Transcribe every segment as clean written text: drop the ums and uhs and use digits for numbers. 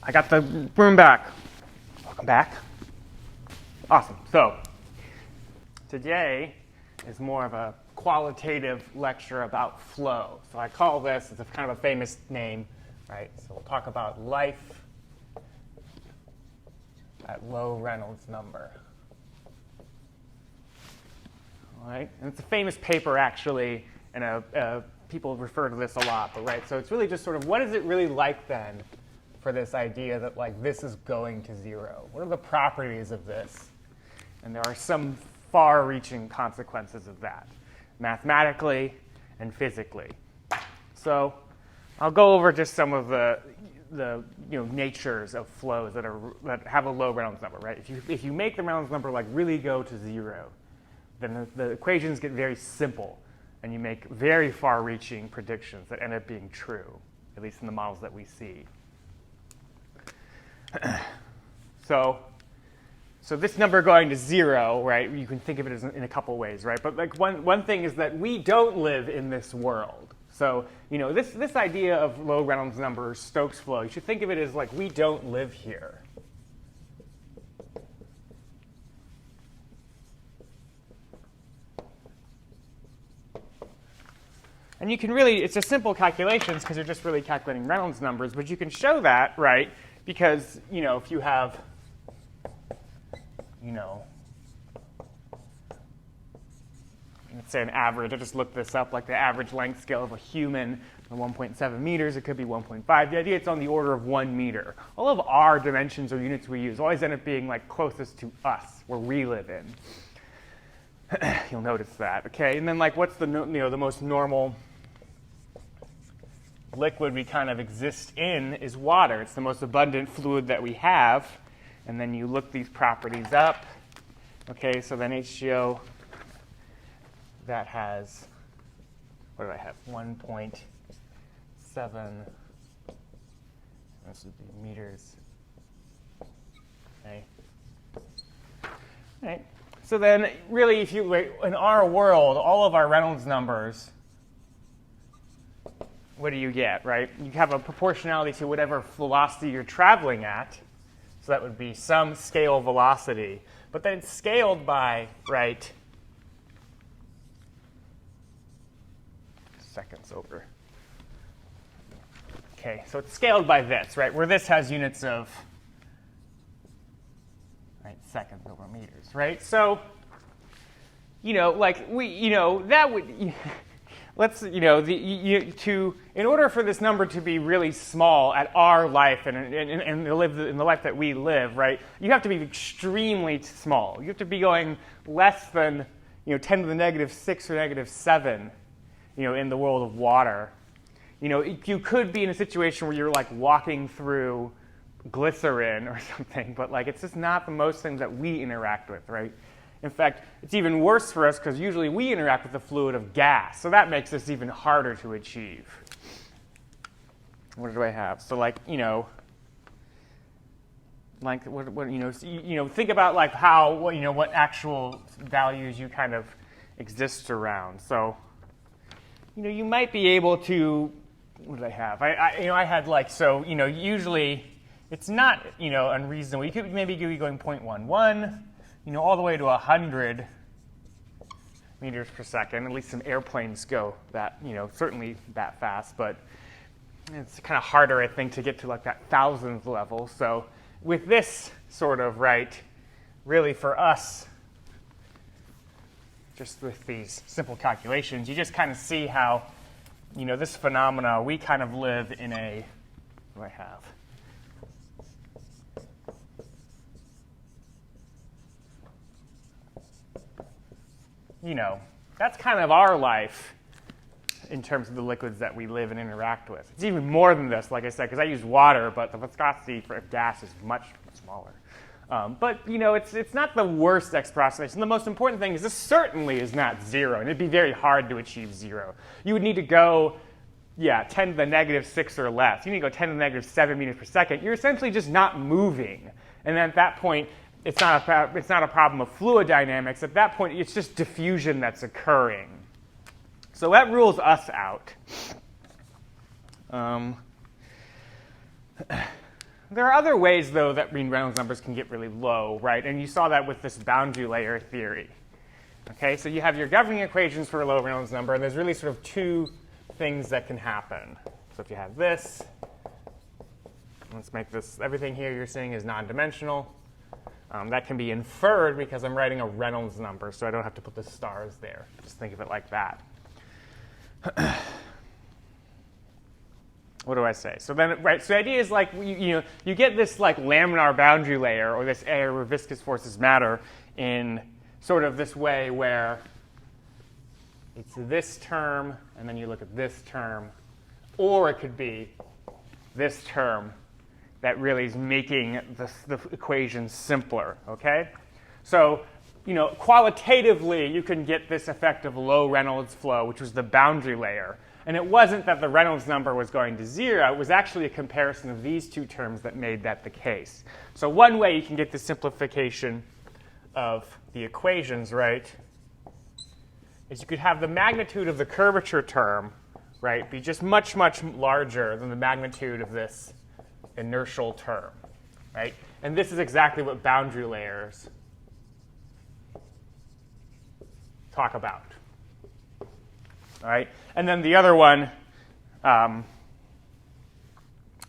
I got the broom back. Welcome back. Awesome. So today is more of a qualitative lecture about flow. So I call this, it's a kind of a famous name, right? So we'll talk about life at low Reynolds number. All right? And it's a famous paper, actually, and people refer to this a lot. But right, so it's really just sort of what is it really like then for this idea that like this is going to zero? What are the properties of this? And there are some far-reaching consequences of that, mathematically and physically. So I'll go over just some of the natures of flows that have a low Reynolds number, right? If you make the Reynolds number like really go to zero, then the equations get very simple, and you make very far-reaching predictions that end up being true, at least in the models that we see. So this number going to zero, right? You can think of it as in a couple ways, right? But like one thing is that we don't live in this world. So this idea of low Reynolds number, Stokes flow, you should think of it as like we don't live here. And you can really, it's just simple calculations because you're just really calculating Reynolds numbers, but you can show that, right? Because, if you have, let's say an average, I just looked this up, like the average length scale of a human, 1.7 meters, it could be 1.5. The idea it's on the order of 1 meter. All of our dimensions or units we use always end up being like closest to us, where we live in. You'll notice that, okay? And then like what's the most normal liquid we kind of exist in is water. It's the most abundant fluid that we have. And then you look these properties up. Okay, so then H2O, that has, what do I have? 1.7, this would be meters. Okay. All right. So then really, if you, in our world, all of our Reynolds numbers, what do you get, right? You have a proportionality to whatever velocity you're traveling at. So that would be some scale velocity. But then it's scaled by, right, seconds over. Okay, so it's scaled by this, right, where this has units of, right, seconds over meters, right? So, like that would, let's, in order for this number to be really small at our life and live in the life that we live, right, you have to be extremely small. You have to be going less than, 10 to the negative 6 or negative 7, in the world of water. You could be in a situation where you're like walking through glycerin or something, but like it's just not the most things that we interact with, right? In fact, it's even worse for us because usually we interact with the fluid of gas, so that makes this even harder to achieve. What do I have? So like, think about like how, what actual values you kind of exist around. So, you might be able to, what did I have? I had like, so, usually it's not, unreasonable. You could maybe be going 0.11, all the way to 100 meters per second. At least some airplanes go that, certainly that fast. But it's kind of harder, I think, to get to like that thousandth level. So with this sort of, right, really for us, just with these simple calculations, you just kind of see how, this phenomena, we kind of live in a, what do I have? That's kind of our life in terms of the liquids that we live and interact with. It's even more than this, like I said, because I use water, but the viscosity for gas is much smaller. But it's not the worst approximation. The most important thing is this certainly is not zero, and it'd be very hard to achieve zero. You would need to go, 10 to the negative 6 or less. You need to go 10 to the negative 7 meters per second. You're essentially just not moving. And then at that point, it's not a problem of fluid dynamics. At that point, it's just diffusion that's occurring. So that rules us out. There are other ways, though, that mean Reynolds numbers can get really low, right? And you saw that with this boundary layer theory. Okay, so you have your governing equations for a low Reynolds number, and there's really sort of two things that can happen. So if you have this, let's make this, everything here you're seeing is non-dimensional. That can be inferred because I'm writing a Reynolds number, so I don't have to put the stars there. Just think of it like that. What do I say? So then, right, so the idea is like, you get this like laminar boundary layer, or this area where viscous forces matter, in sort of this way where it's this term, and then you look at this term, or it could be this term that really is making the equation simpler, okay? So, qualitatively, you can get this effect of low Reynolds flow, which was the boundary layer. And it wasn't that the Reynolds number was going to 0. It was actually a comparison of these two terms that made that the case. So one way you can get the simplification of the equations, right, is you could have the magnitude of the curvature term, right, be just much, much larger than the magnitude of this inertial term, right? And this is exactly what boundary layers talk about. All right, and then the other one,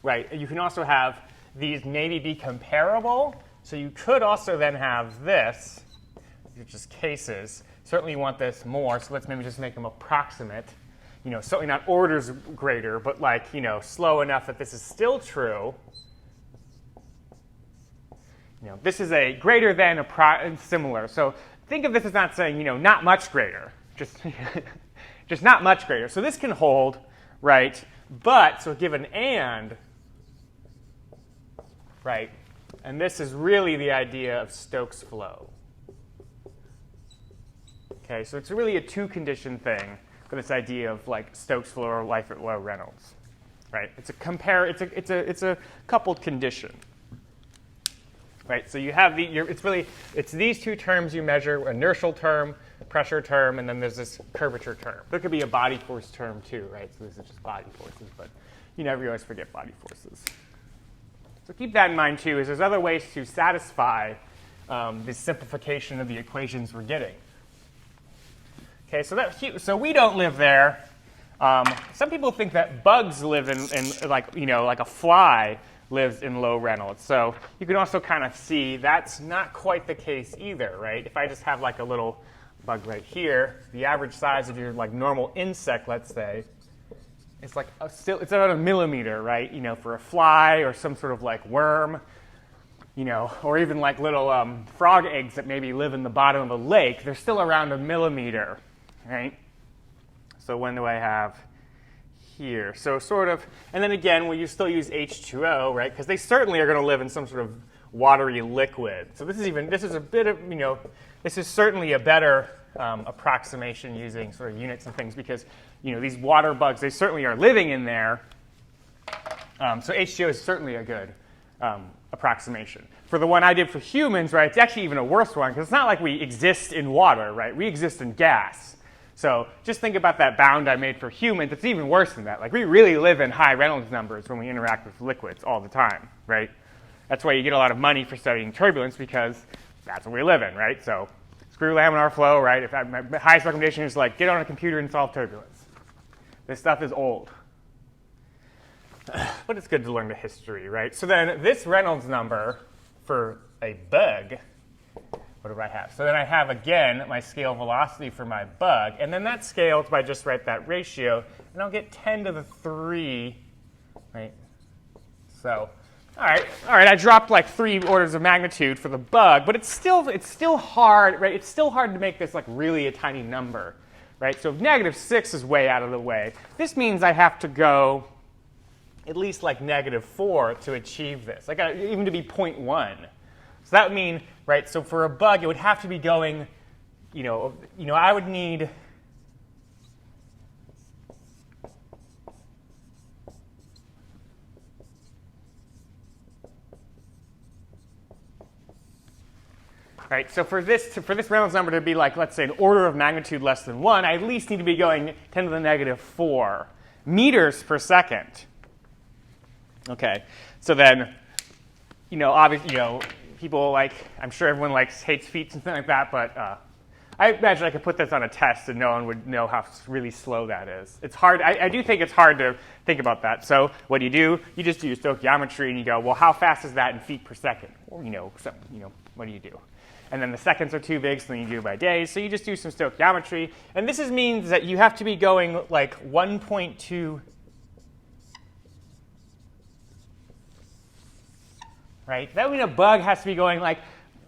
right, you can also have these maybe be comparable. So you could also then have this, which is cases. Certainly you want this more, so let's maybe just make them approximate. Certainly not orders greater, but like, slow enough that this is still true. This is a greater than similar. So think of this as not saying, not much greater, just just not much greater. So this can hold, right? But, so given and, right? And this is really the idea of Stokes flow. Okay, so it's really a two-condition thing for this idea of like Stokes flow or Life at Low Reynolds, right? It's a coupled condition, right? So you have it's these two terms you measure: inertial term, pressure term, and then there's this curvature term. There could be a body force term too, right? So this is just body forces, but you always forget body forces. So keep that in mind too, is there's other ways to satisfy this simplification of the equations we're getting. Okay, so we don't live there. Some people think that bugs live in like a fly lives in low Reynolds. So you can also kind of see that's not quite the case either, right? If I just have like a little bug right here, the average size of your like normal insect, let's say, it's like it's about a millimeter, right? For a fly or some sort of like worm, or even like little frog eggs that maybe live in the bottom of a lake, they're still around a millimeter, right? So when do I have here? So sort of, and then again, you still use H2O, right? Because they certainly are going to live in some sort of watery liquid. So this is a bit of, this is certainly a better approximation using sort of units and things because, these water bugs, they certainly are living in there. So H2O is certainly a good approximation. For the one I did for humans, right, it's actually even a worse one because it's not like we exist in water, right? We exist in gas. So just think about that bound I made for humans. It's even worse than that. Like we really live in high Reynolds numbers when we interact with liquids all the time, right? That's why you get a lot of money for studying turbulence because that's what we live in, right? So screw laminar flow, right? My highest recommendation is like get on a computer and solve turbulence. This stuff is old. But it's good to learn the history, right? So then this Reynolds number for a bug, what do I have? So then I have, again, my scale velocity for my bug. And then that scales by just write that ratio. And I'll get 10 to the 3, right? So, all right, I dropped like 3 orders of magnitude for the bug. But it's still hard, right? It's still hard to make this like really a tiny number, right? So if -6 is way out of the way, this means I have to go at least like -4 to achieve this. Like even to be 0.1. So that would mean, right, so for a bug, it would have to be going, I would need, right, so for this Reynolds number to be like, let's say, an order of magnitude less than 1, I at least need to be going 10 to the -4 meters per second. Okay, so then obviously, people like, I'm sure everyone hates feet and things like that, but I imagine I could put this on a test and no one would know how really slow that is. It's hard. I do think it's hard to think about that. So what do? You just do your stoichiometry and you go, well, how fast is that in feet per second? Or, what do you do? And then the seconds are too big, so then you do it by days. So you just do some stoichiometry. And this means that you have to be going like 1.2, right? That means a bug has to be going like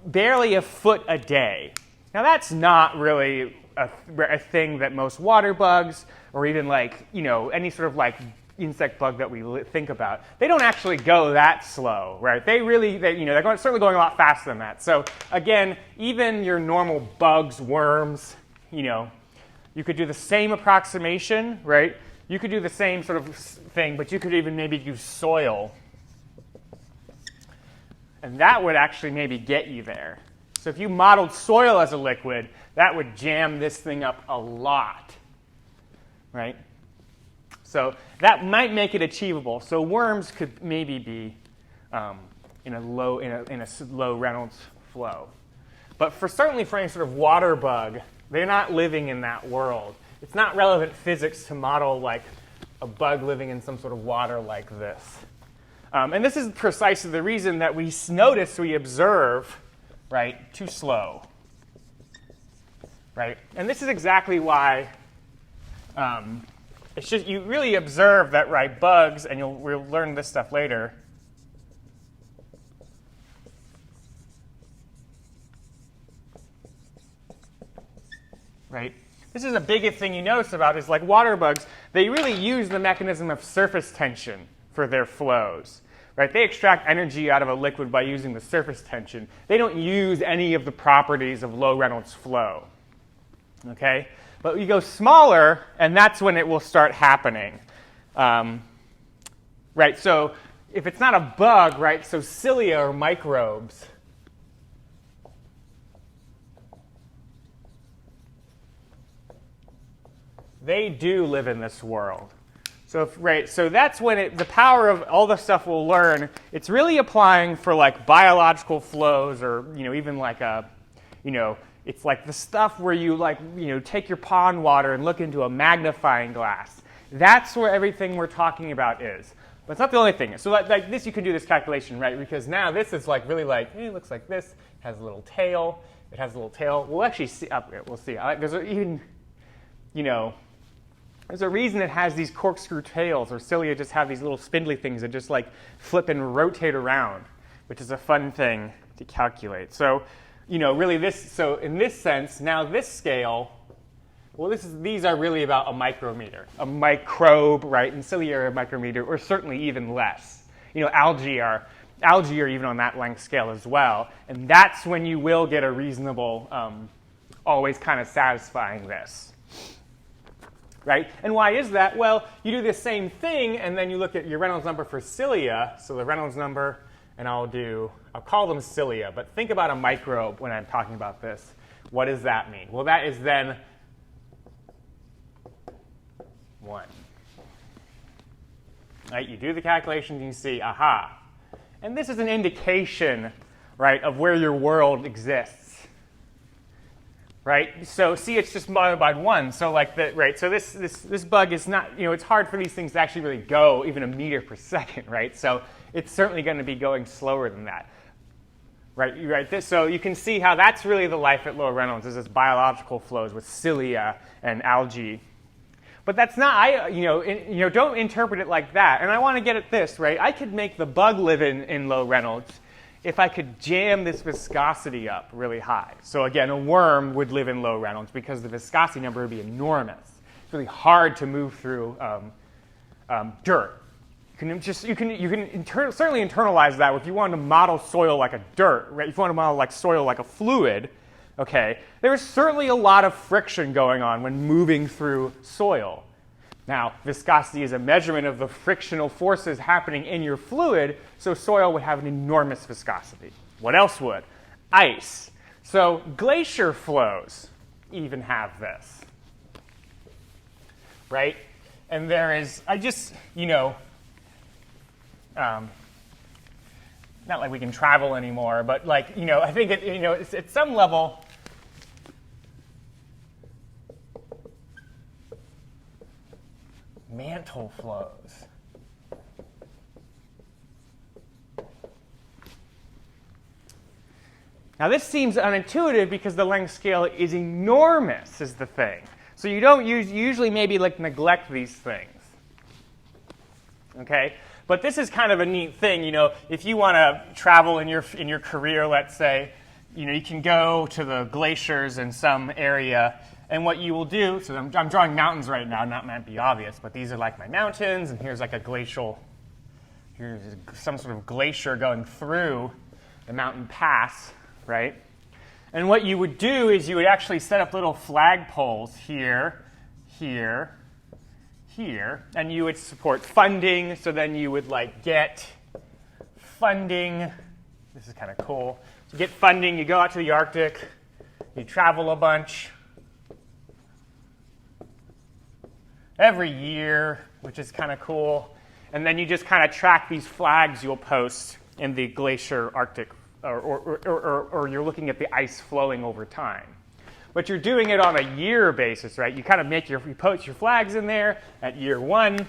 barely a foot a day. Now that's not really a thing that most water bugs or even any sort of insect bug that we think about, they don't actually go that slow, right? They're certainly going a lot faster than that. So again, even your normal bugs, worms, you could do the same approximation, right? You could do the same sort of thing, but you could even maybe use soil. And that would actually maybe get you there. So if you modeled soil as a liquid, that would jam this thing up a lot, right? So that might make it achievable. So worms could maybe be in a low Reynolds flow. But certainly for any sort of water bug, they're not living in that world. It's not relevant physics to model like a bug living in some sort of water like this. And this is precisely the reason that we observe, right, too slow, right? And this is exactly why it's just you really observe that, right, bugs, and we'll learn this stuff later. Right? This is a big thing you notice about is like water bugs, they really use the mechanism of surface tension for their flows. Right? They extract energy out of a liquid by using the surface tension. They don't use any of the properties of low Reynolds flow. Okay? But you go smaller, and that's when it will start happening. Right? So if it's not a bug, right, so cilia or microbes, they do live in this world. So that's when the power of all the stuff we'll learn, it's really applying for like biological flows or, even like it's like the stuff where you take your pond water and look into a magnifying glass. That's where everything we're talking about is. But it's not the only thing. So like this, you can do this calculation, right? Because now this is like really like, it looks like this. It has a little tail. It has a little tail. We'll actually see up here. We'll see. There's even, there's a reason it has these corkscrew tails, or cilia just have these little spindly things that just like flip and rotate around, which is a fun thing to calculate. So, really so in this sense, now this scale, well, these are really about a micrometer, a microbe, right? And cilia are a micrometer, or certainly even less. Algae are even on that length scale as well. And that's when you will get a reasonable, always kind of satisfying this. Right? And why is that? Well, you do the same thing, and then you look at your Reynolds number for cilia. So the Reynolds number, and I'll call them cilia. But think about a microbe when I'm talking about this. What does that mean? Well, that is then 1. Right? You do the calculations, and you see, aha. And this is an indication, right, of where your world exists. Right? So see, it's just multiplied by 1. So right? So this bug is not, it's hard for these things to actually really go even a meter per second, right? So it's certainly going to be going slower than that. Right? So you can see how that's really the life at low Reynolds, is this biological flows with cilia and algae. But that's not, don't interpret it like that. And I want to get at this, right? I could make the bug live in low Reynolds if I could jam this viscosity up really high. So again, a worm would live in low Reynolds because the viscosity number would be enormous. It's really hard to move through dirt. You can certainly internalize that if you want to model soil like a dirt, right? If you want to model like soil like a fluid, okay, there is certainly a lot of friction going on when moving through soil. Now, viscosity is a measurement of the frictional forces happening in your fluid, so soil would have an enormous viscosity. What else would? Ice. So glacier flows even have this, right? And there is, not like we can travel anymore, but like, you know, I think it, you know, it's, at some level, mantle flows. Now this seems unintuitive because the length scale is enormous, is the thing. So you don't usually maybe like neglect these things. Okay? But this is kind of a neat thing, you know, if you want to travel in your career, let's say, you know, you can go to the glaciers in some area, and what you will do, so I'm drawing mountains right now, not might be obvious, but these are like my mountains, and here's like a glacial, here's some sort of glacier going through the mountain pass, right? And what you would do is you would actually set up little flagpoles here, here, here, and you would support funding, so then you would like get funding. This is kind of cool. You get funding, you go out to the Arctic, you travel a bunch every year, which is kind of cool, and then you just kind of track these flags you'll post in the glacier Arctic, or you're looking at the ice flowing over time. But you're doing it on a year basis, right? You kind of make you post your flags in there at year 1.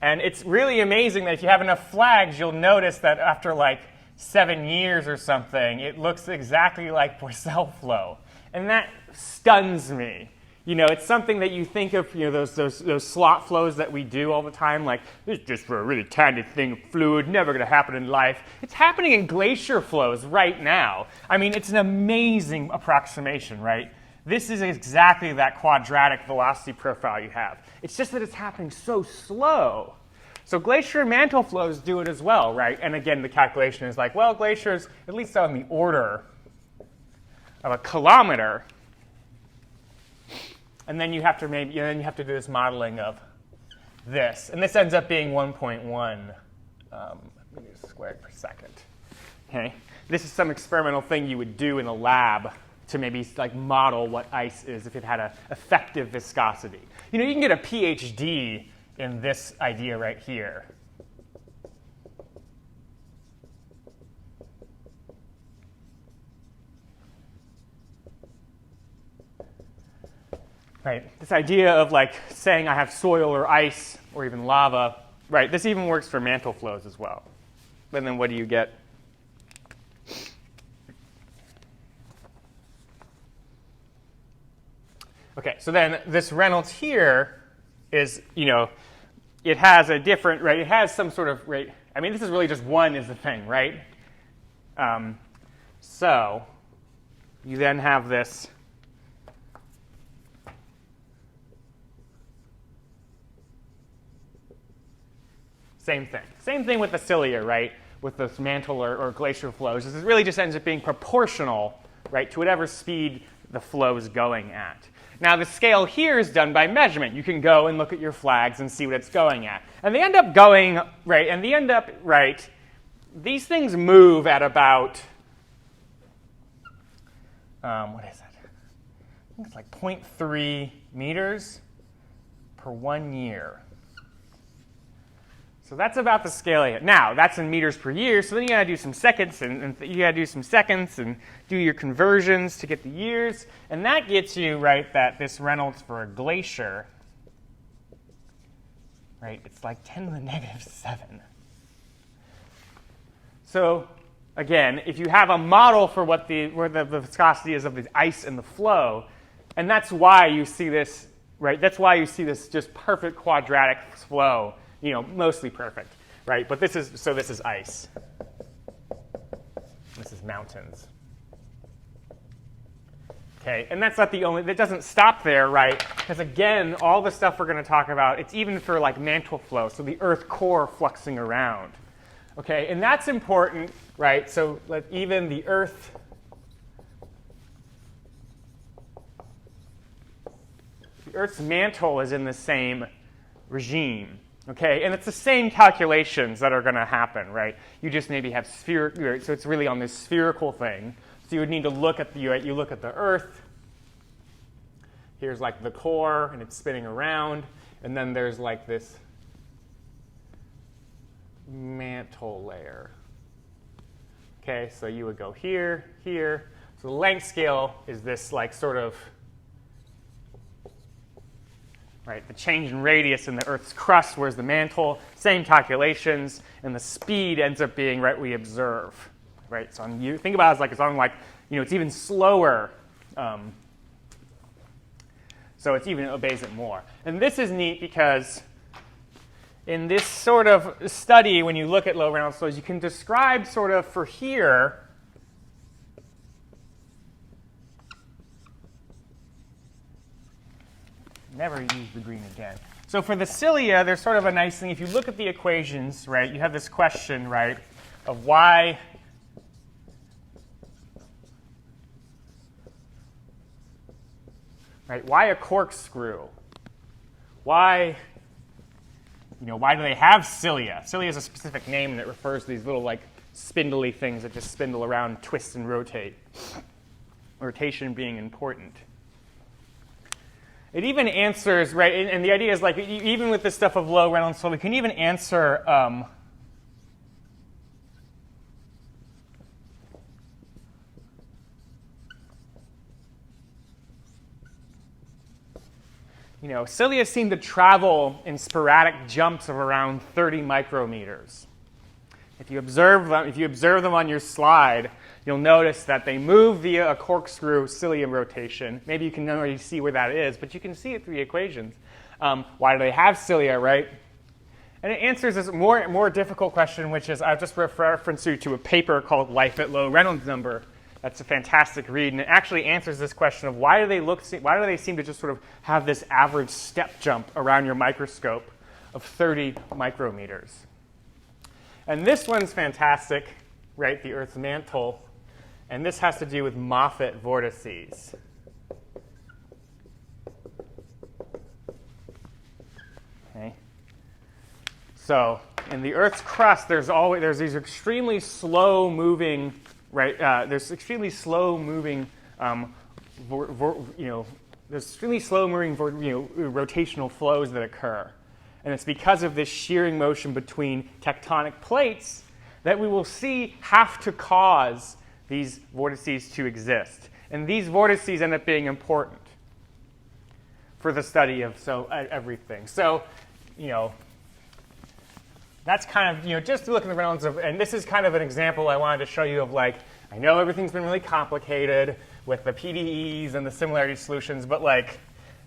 And it's really amazing that if you have enough flags, you'll notice that after like 7 years or something, it looks exactly like Poisson flow. And that stuns me. You know, it's something that you think of, you know, those slot flows that we do all the time, like, this is just for a really tiny thing of fluid, never going to happen in life. It's happening in glacier flows right now. I mean, it's an amazing approximation, right? This is exactly that quadratic velocity profile you have. It's just that it's happening so slow. So glacier and mantle flows do it as well, right? And again, the calculation is like, well, glaciers, at least on the order of a kilometer. And then you have to do this modeling of this, and this ends up being 1.1 meters squared per second. Okay, this is some experimental thing you would do in a lab to maybe like model what ice is if it had an effective viscosity. You know, you can get a PhD in this idea right here. Right, this idea of like saying I have soil or ice or even lava, right, this even works for mantle flows as well. And then what do you get? Okay, so then this Reynolds here is, you know, it has a different, right, it has some sort of, right, I mean, this is really just one is the thing, right? So you then have this same thing. Same thing with the cilia, right? With this mantle or glacier flows. This really just ends up being proportional, right, to whatever speed the flow is going at. Now, the scale here is done by measurement. You can go and look at your flags and see what it's going at. And they end up going, right, these things move at about, what is it? I think it's like 0.3 meters per 1 year. So that's about the scale here. Now, that's in meters per year, so then you got to do some seconds, and you got to do some seconds and do your conversions to get the years. And that gets you, right, that this Reynolds for a glacier, right, it's like 10 to the negative 7. So again, if you have a model for where the viscosity is of the ice and the flow, and that's why you see this, right, that's why you see this just perfect quadratic flow. You know, mostly perfect, right? But this is ice. This is mountains. Okay, and that's not the only, that doesn't stop there, right? Because again, all the stuff we're going to talk about, it's even for like mantle flow, so the Earth core fluxing around. Okay, and that's important, right? So even the Earth's mantle is in the same regime. Okay, and it's the same calculations that are going to happen, right? You just maybe have spherical, so it's really on this spherical thing. So you would need to look at you look at the Earth. Here's like the core, and it's spinning around, and then there's like this mantle layer. Okay, so you would go here, here. So the length scale is this like sort of, right, the change in radius in the Earth's crust, whereas the mantle, same calculations, and the speed ends up being right we observe, right? So you think about it as like it's on like, it's even slower. So it obeys it more. And this is neat because in this sort of study, when you look at low Reynolds flows, you can describe sort of for here, never use the green again. So for the cilia, there's sort of a nice thing. If you look at the equations, right, you have this question, right, of why a corkscrew? Why do they have cilia? Cilia is a specific name that refers to these little like spindly things that just spindle around, twist, and rotate. Rotation being important. It even answers, right, and the idea is like even with this stuff of low Reynolds flow, we can even answer cilia seem to travel in sporadic jumps of around 30 micrometers. If you observe them on your slide, you'll notice that they move via a corkscrew cilia rotation. Maybe you can already see where that is, but you can see it through the equations. Why do they have cilia, right? And it answers this more difficult question, which is I'll just reference you to a paper called Life at Low Reynolds number. That's a fantastic read, and it actually answers this question of why do they seem to just sort of have this average step jump around your microscope of 30 micrometers. And this one's fantastic, right, the Earth's mantle, and this has to do with Moffat vortices. Okay. So in the Earth's crust, there's these extremely slow moving, right? There's extremely slow moving, rotational flows that occur, and it's because of this shearing motion between tectonic plates that we will see have to cause these vortices to exist, and these vortices end up being important for the study of everything. So, that's kind of, just to look at the Reynolds and this is kind of an example I wanted to show you of like, I know everything's been really complicated with the PDEs and the similarity solutions, but like,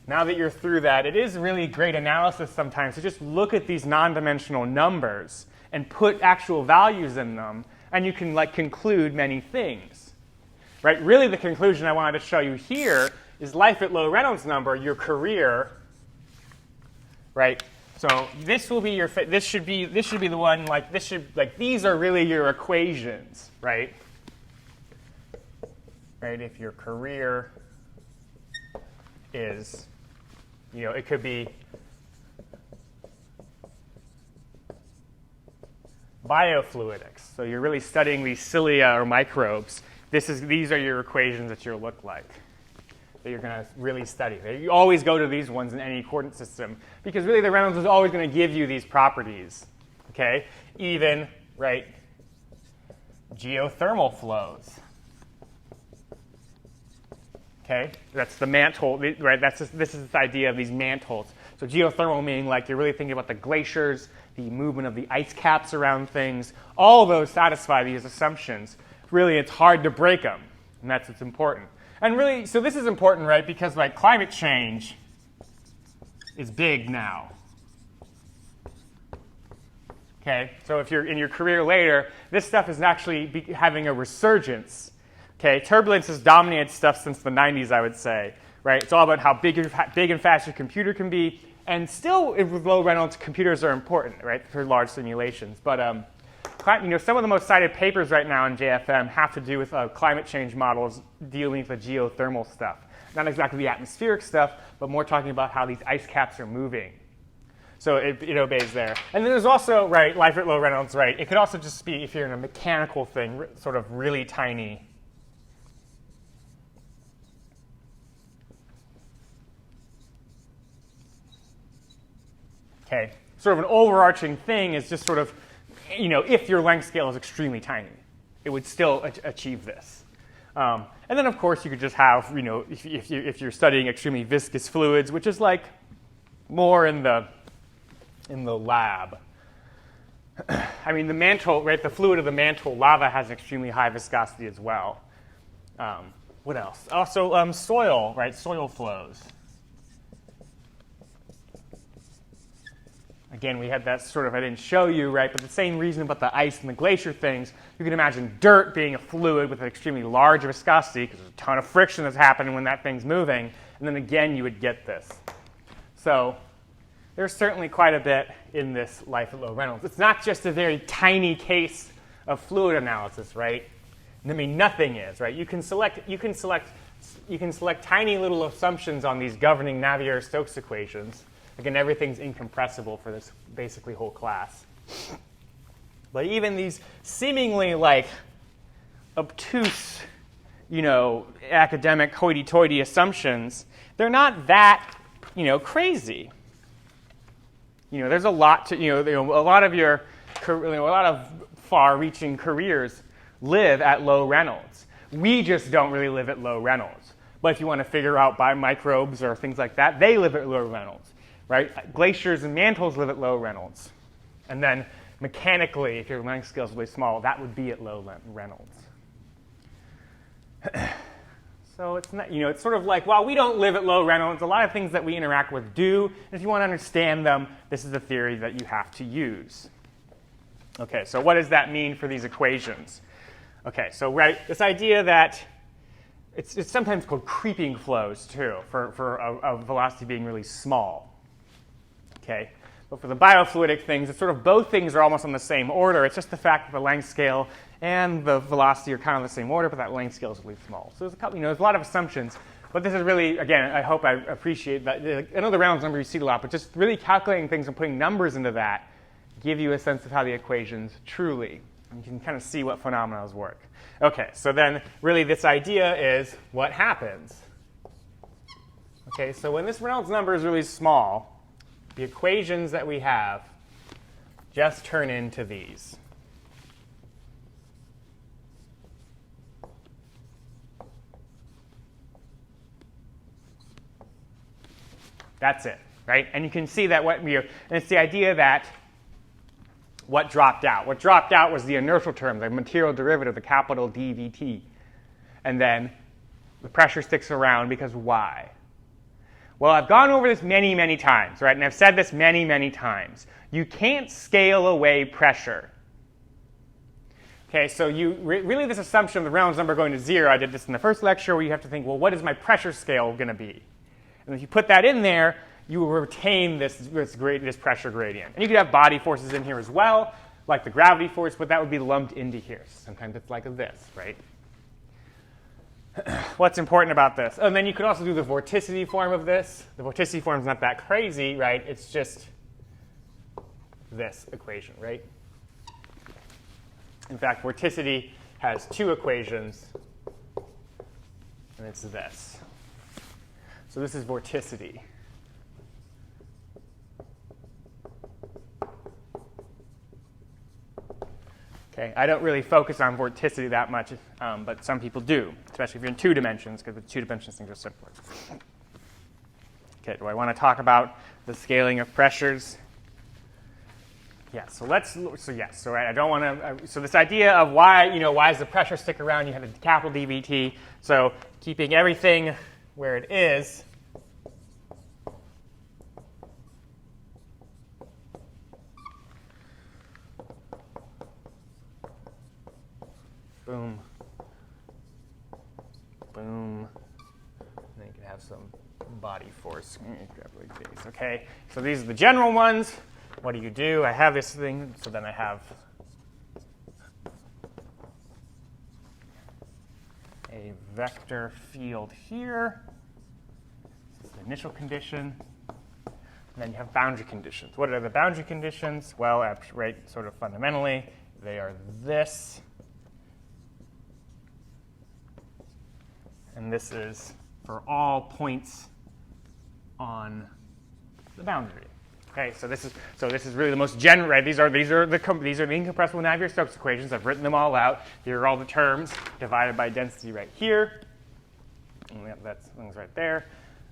now that you're through that, it is really great analysis sometimes to just look at these non-dimensional numbers and put actual values in them, and you can like conclude many things, right? Really, the conclusion I wanted to show you here is life at low Reynolds number, your career, right? So this will be this should be the one these are really your equations, right? Right, if your career is, it could be biofluidics. So you're really studying these cilia or microbes. These are your equations that you'll look like, that you're going to really study. You always go to these ones in any coordinate system because really the Reynolds is always going to give you these properties. Okay, even right, geothermal flows. Okay, that's the mantle, right? This is this idea of these mantles. So geothermal meaning like you're really thinking about the glaciers, the movement of the ice caps around things. All of those satisfy these assumptions. Really, it's hard to break them, and that's what's important. And really, so this is important, right? Because like climate change is big now. Okay, so if you're in your career later, this stuff is actually having a resurgence. Okay, turbulence has dominated stuff since the 90s, I would say. Right? It's all about how big and fast your computer can be, and still with low Reynolds, computers are important, right, for large simulations. But some of the most cited papers right now in JFM have to do with climate change models dealing with the geothermal stuff. Not exactly the atmospheric stuff, but more talking about how these ice caps are moving. So it obeys there. And then there's also, right, life at low Reynolds, right? It could also just be, if you're in a mechanical thing, sort of really tiny. Okay, sort of an overarching thing is just sort of if your length scale is extremely tiny, it would still achieve this. And then, of course, you could just have, if you're studying extremely viscous fluids, which is like more in the lab. I mean, the mantle, right? The fluid of the mantle lava has an extremely high viscosity as well. What else? Also, soil, right? Soil flows. Again, we had that sort of, I didn't show you, right? But the same reason about the ice and the glacier things, you can imagine dirt being a fluid with an extremely large viscosity because there's a ton of friction that's happening when that thing's moving. And then again, you would get this. So there's certainly quite a bit in this Life at Low Reynolds. It's not just a very tiny case of fluid analysis, right? I mean, nothing is, right? You can select tiny little assumptions on these governing Navier-Stokes equations. Again, everything's incompressible for this basically whole class. But even these seemingly like obtuse, academic hoity-toity assumptions, they're not that, crazy. There's a lot to, a lot of a lot of far-reaching careers live at low Reynolds. We just don't really live at low Reynolds. But if you want to figure out by microbes or things like that, they live at low Reynolds. Right? Glaciers and mantles live at low Reynolds. And then mechanically, if your length scale is really small, that would be at low Reynolds. So it's not, it's sort of like, while we don't live at low Reynolds, a lot of things that we interact with do. And if you want to understand them, this is the theory that you have to use. Okay, so what does that mean for these equations? Okay, so this idea that it's sometimes called creeping flows, too, for a velocity being really small. Okay, but for the biofluidic things, it's sort of both things are almost on the same order. It's just the fact that the length scale and the velocity are kind of the same order, but that length scale is really small. So there's a couple, there's a lot of assumptions. But this is really, again, I hope I appreciate that. I know the Reynolds number you see a lot, but just really calculating things and putting numbers into that give you a sense of how the equations truly, and you can kind of see what phenomena work. Okay, so then really this idea is what happens. Okay, so when this Reynolds number is really small, the equations that we have just turn into these. That's it, right? And you can see that and it's the idea that what dropped out. What dropped out was the inertial term, the material derivative, the capital dVt. And then the pressure sticks around because why? Well, I've gone over this many, many times, right? And I've said this many, many times. You can't scale away pressure. Okay, so really this assumption of the Reynolds number going to 0, I did this in the first lecture, where you have to think, well, what is my pressure scale going to be? And if you put that in there, you will retain this pressure gradient. And you could have body forces in here as well, like the gravity force, but that would be lumped into here. Sometimes it's like this, right? What's important about this? And then you could also do the vorticity form of this. The vorticity form is not that crazy, right? It's just this equation, right? In fact, vorticity has two equations, and it's this. So this is vorticity. Okay, I don't really focus on vorticity that much, but some people do, especially if you're in 2 dimensions, because the 2 dimensions things are simpler. Okay, do I want to talk about the scaling of pressures? Yeah, so I don't want to. So this idea of why does the pressure stick around? You have the capital dVt. So keeping everything where it is. Boom. Boom. And then you can have some body force. Okay, so these are the general ones. What do? I have this thing, so then I have a vector field here. This is the initial condition. And then you have boundary conditions. What are the boundary conditions? Well, right, sort of fundamentally, they are this. And this is for all points on the boundary. Okay, so this is really the most general. Right? These are the incompressible Navier-Stokes equations. I've written them all out. Here are all the terms divided by density right here. And that's things right there.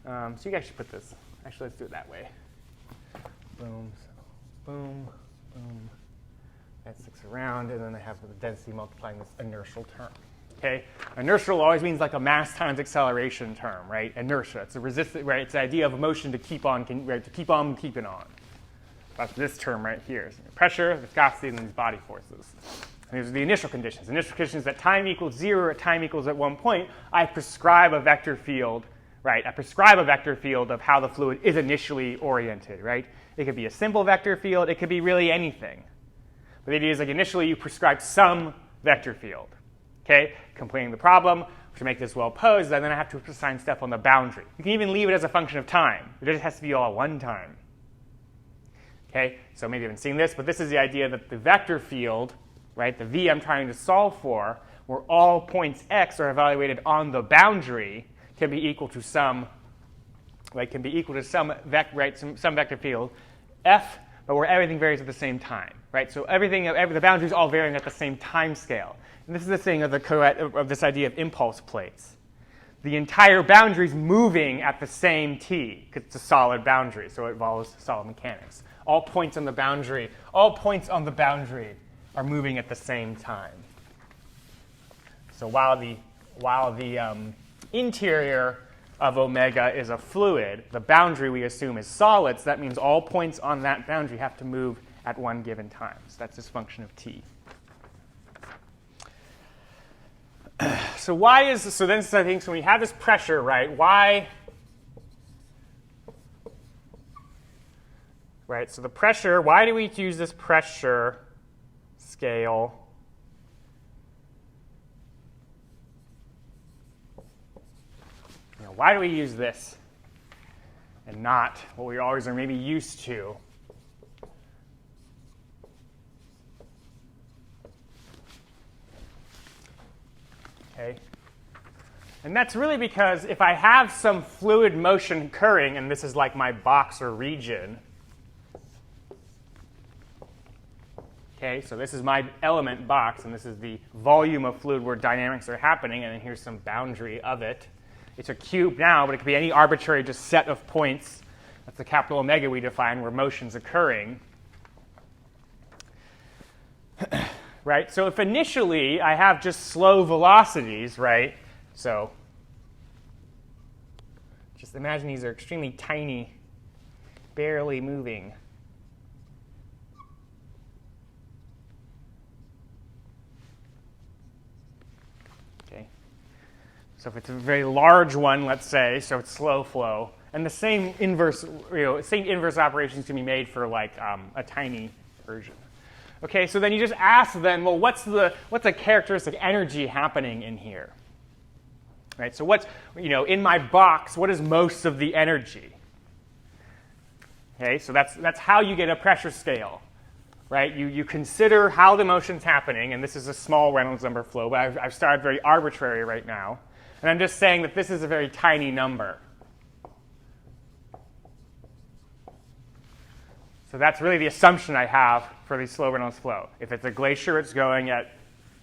So you can actually put this. Actually, let's do it that way. Boom, so boom, boom. That sticks around, and then I have the density multiplying this inertial term. Okay, inertial always means like a mass times acceleration term, right? Inertia. It's a resistance, right? It's the idea of a motion to keep on, right? To keep on keeping on. That's this term right here. So pressure, viscosity, and then these body forces. And these are the initial conditions. Initial conditions at time equals 0, at time equals at 1 point. I prescribe a vector field, right? I prescribe a vector field of how the fluid is initially oriented, right? It could be a simple vector field. It could be really anything. But the idea is like initially you prescribe some vector field. Okay, completing the problem. To make this well posed, and then I have to assign stuff on the boundary. You can even leave it as a function of time. It just has to be all at one time. Okay, so maybe you haven't seen this, but this is the idea that the vector field, right, the V I'm trying to solve for, where all points x are evaluated on the boundary, can be equal to some, right, some vector field f, but where everything varies at the same time, right? So the boundaries all varying at the same time scale. And this is the thing of this idea of impulse plates. The entire boundary is moving at the same t, because it's a solid boundary, so it involves solid mechanics. All points on the boundary are moving at the same time. So while the interior of omega is a fluid, the boundary we assume is solid, so that means all points on that boundary have to move at one given time. So that's this function of t. So then I think, so when you have this pressure, right, why, right, so the pressure, why do we use this pressure scale? Why do we use this and not what we always are maybe used to? Okay. And that's really because if I have some fluid motion occurring, and this is like my box or region, okay, so this is my element box, and this is the volume of fluid where dynamics are happening, and then here's some boundary of it. It's a cube now, but it could be any arbitrary just set of points. That's the capital omega we define where motion's occurring. Right? So if initially I have just slow velocities, right? So just imagine these are extremely tiny, barely moving. Okay. So if it's a very large one, let's say, so it's slow flow, and the same inverse operations can be made for like a tiny version. Okay, so then you just ask them, well, what's the characteristic energy happening in here? Right, so what's, in my box, what is most of the energy? Okay, so that's how you get a pressure scale, right? You consider how the motion's happening, and this is a small Reynolds number flow, but I've started very arbitrary right now. And I'm just saying that this is a very tiny number. So that's really the assumption I have for the slow Reynolds flow. If it's a glacier, it's going at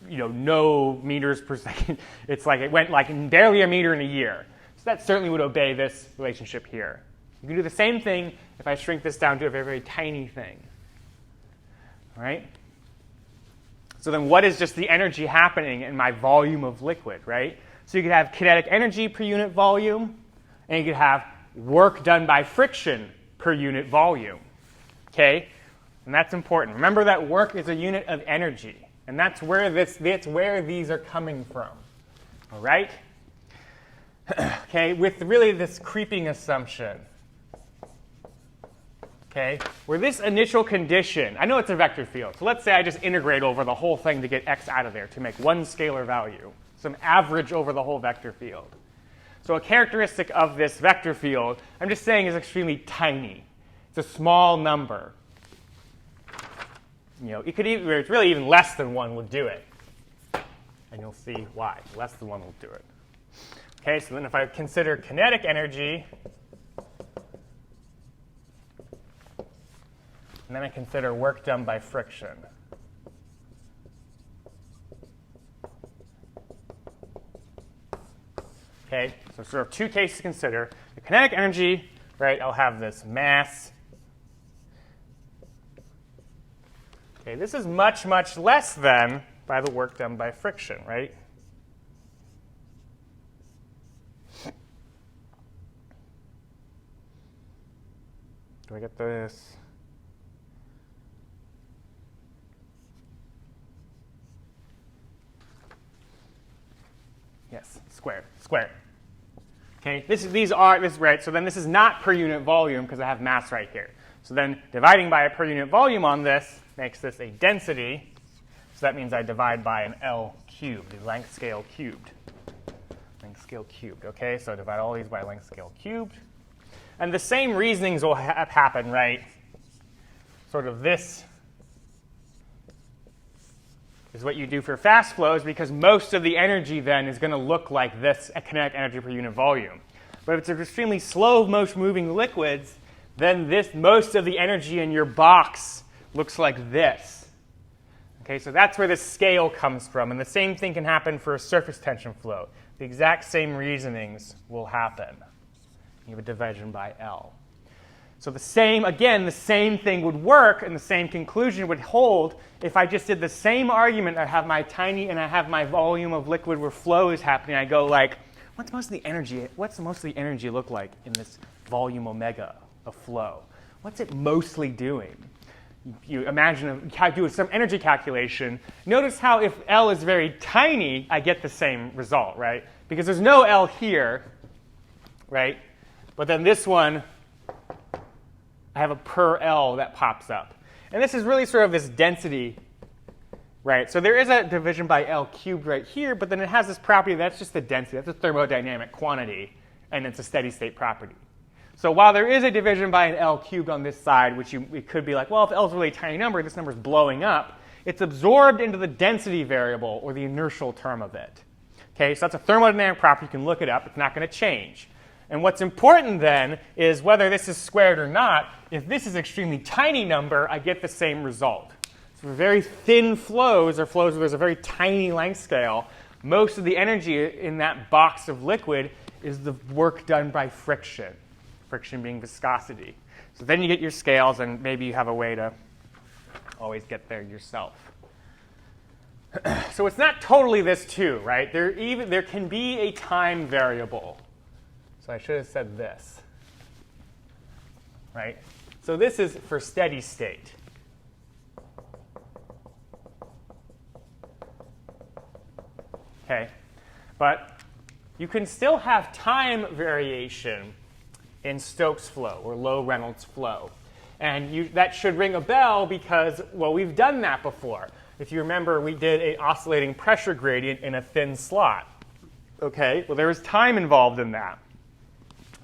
no meters per second. It's like it went like barely a meter in a year. So that certainly would obey this relationship here. You can do the same thing if I shrink this down to a very, very tiny thing. All right? So then what is just the energy happening in my volume of liquid, right? So you could have kinetic energy per unit volume, and you could have work done by friction per unit volume. Okay? And that's important. Remember that work is a unit of energy. And that's where these are coming from. All right? Okay, with really this creeping assumption. Okay, where this initial condition, I know it's a vector field. So let's say I just integrate over the whole thing to get x out of there to make one scalar value, some average over the whole vector field. So a characteristic of this vector field, I'm just saying, is extremely tiny. It's a small number. It could even, it's really even less than 1 would do it. And you'll see why. Less than 1 will do it. Okay, so then if I consider kinetic energy, And then I consider work done by friction. Okay, so sort of two cases to consider. The kinetic energy, right, I'll have this mass. Okay, this is much, much less than by the work done by friction, right? Do I get this? Yes, squared. Okay, right, so then this is not per unit volume because I have mass right here. So then dividing by a per unit volume on this makes this a density. So that means I divide by an L cubed, length scale cubed. Length scale cubed, okay? So I divide all these by length scale cubed. And the same reasonings will happen, right? Sort of this is what you do for fast flows because most of the energy then is going to look like this kinetic energy per unit volume. But if it's extremely slow motion moving liquids, then most of the energy in your box looks like this. Okay, so that's where this scale comes from. And the same thing can happen for a surface tension flow. The exact same reasonings will happen. You have a division by L. So the same thing would work and the same conclusion would hold if I just did the same argument. I have my tiny and I have my volume of liquid where flow is happening. I go like, what's most of the energy look like in this volume omega of flow? What's it mostly doing? You imagine, do some energy calculation. Notice how if L is very tiny, I get the same result, right? Because there's no L here, right? But then this one, I have a per L that pops up. And this is really sort of this density, right? So there is a division by L cubed right here, but then it has this property that's just the density. That's a thermodynamic quantity, and it's a steady state property. So while there is a division by an L cubed on this side, which it could be like, well, if L is a really tiny number, this number is blowing up, it's absorbed into the density variable, or the inertial term of it. Okay, so that's a thermodynamic property. You can look it up. It's not going to change. And what's important then is whether this is squared or not, if this is an extremely tiny number, I get the same result. So for very thin flows, or flows where there's a very tiny length scale, most of the energy in that box of liquid is the work done by friction, friction being viscosity. So then you get your scales, and maybe you have a way to always get there yourself. So it's not totally this too, right? There can be a time variable. So I should have said this, right? So this is for steady state. Okay, but you can still have time variation in Stokes flow or low Reynolds flow. And that should ring a bell because, well, we've done that before. If you remember, we did an oscillating pressure gradient in a thin slot. Okay, well, there was time involved in that.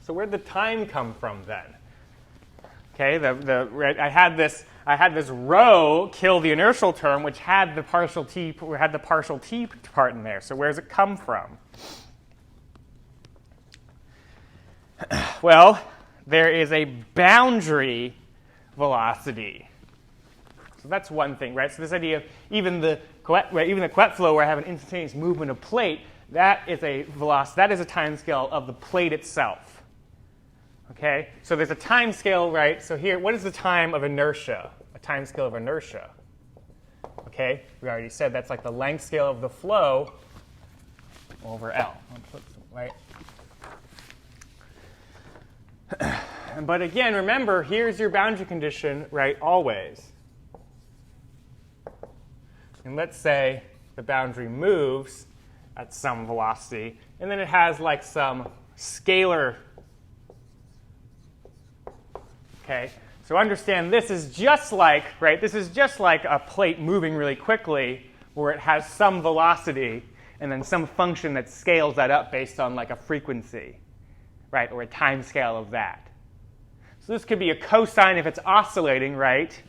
So where did the time come from then? Okay, I had this rho kill the inertial term, which had the partial t part in there. So where does it come from? Well, there is a boundary velocity. So that's one thing, right? So this idea of even the Couette flow, where I have an instantaneous movement of plate, that is a velocity. That is a time scale of the plate itself. Okay, so there's a time scale, right? So here, what is the time of inertia? A time scale of inertia. Okay, we already said that's like the length scale of the flow over L, right? But again, remember, here's your boundary condition, right, always. And let's say the boundary moves at some velocity, and then it has like some scalar. Okay, so understand this is just like, right, this is just like a plate moving really quickly where it has some velocity and then some function that scales that up based on like a frequency, right, or a time scale of that. So this could be a cosine if it's oscillating, right?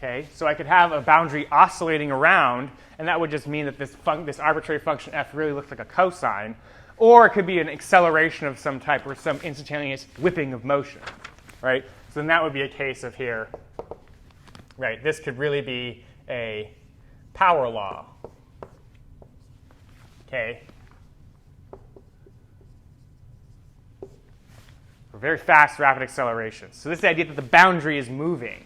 Okay, so I could have a boundary oscillating around, and that would just mean that this arbitrary function f really looks like a cosine, or it could be an acceleration of some type or some instantaneous whipping of motion, right? So then that would be a case of here, right? This could really be a power law, okay? For very fast, rapid accelerations. So this is the idea that the boundary is moving.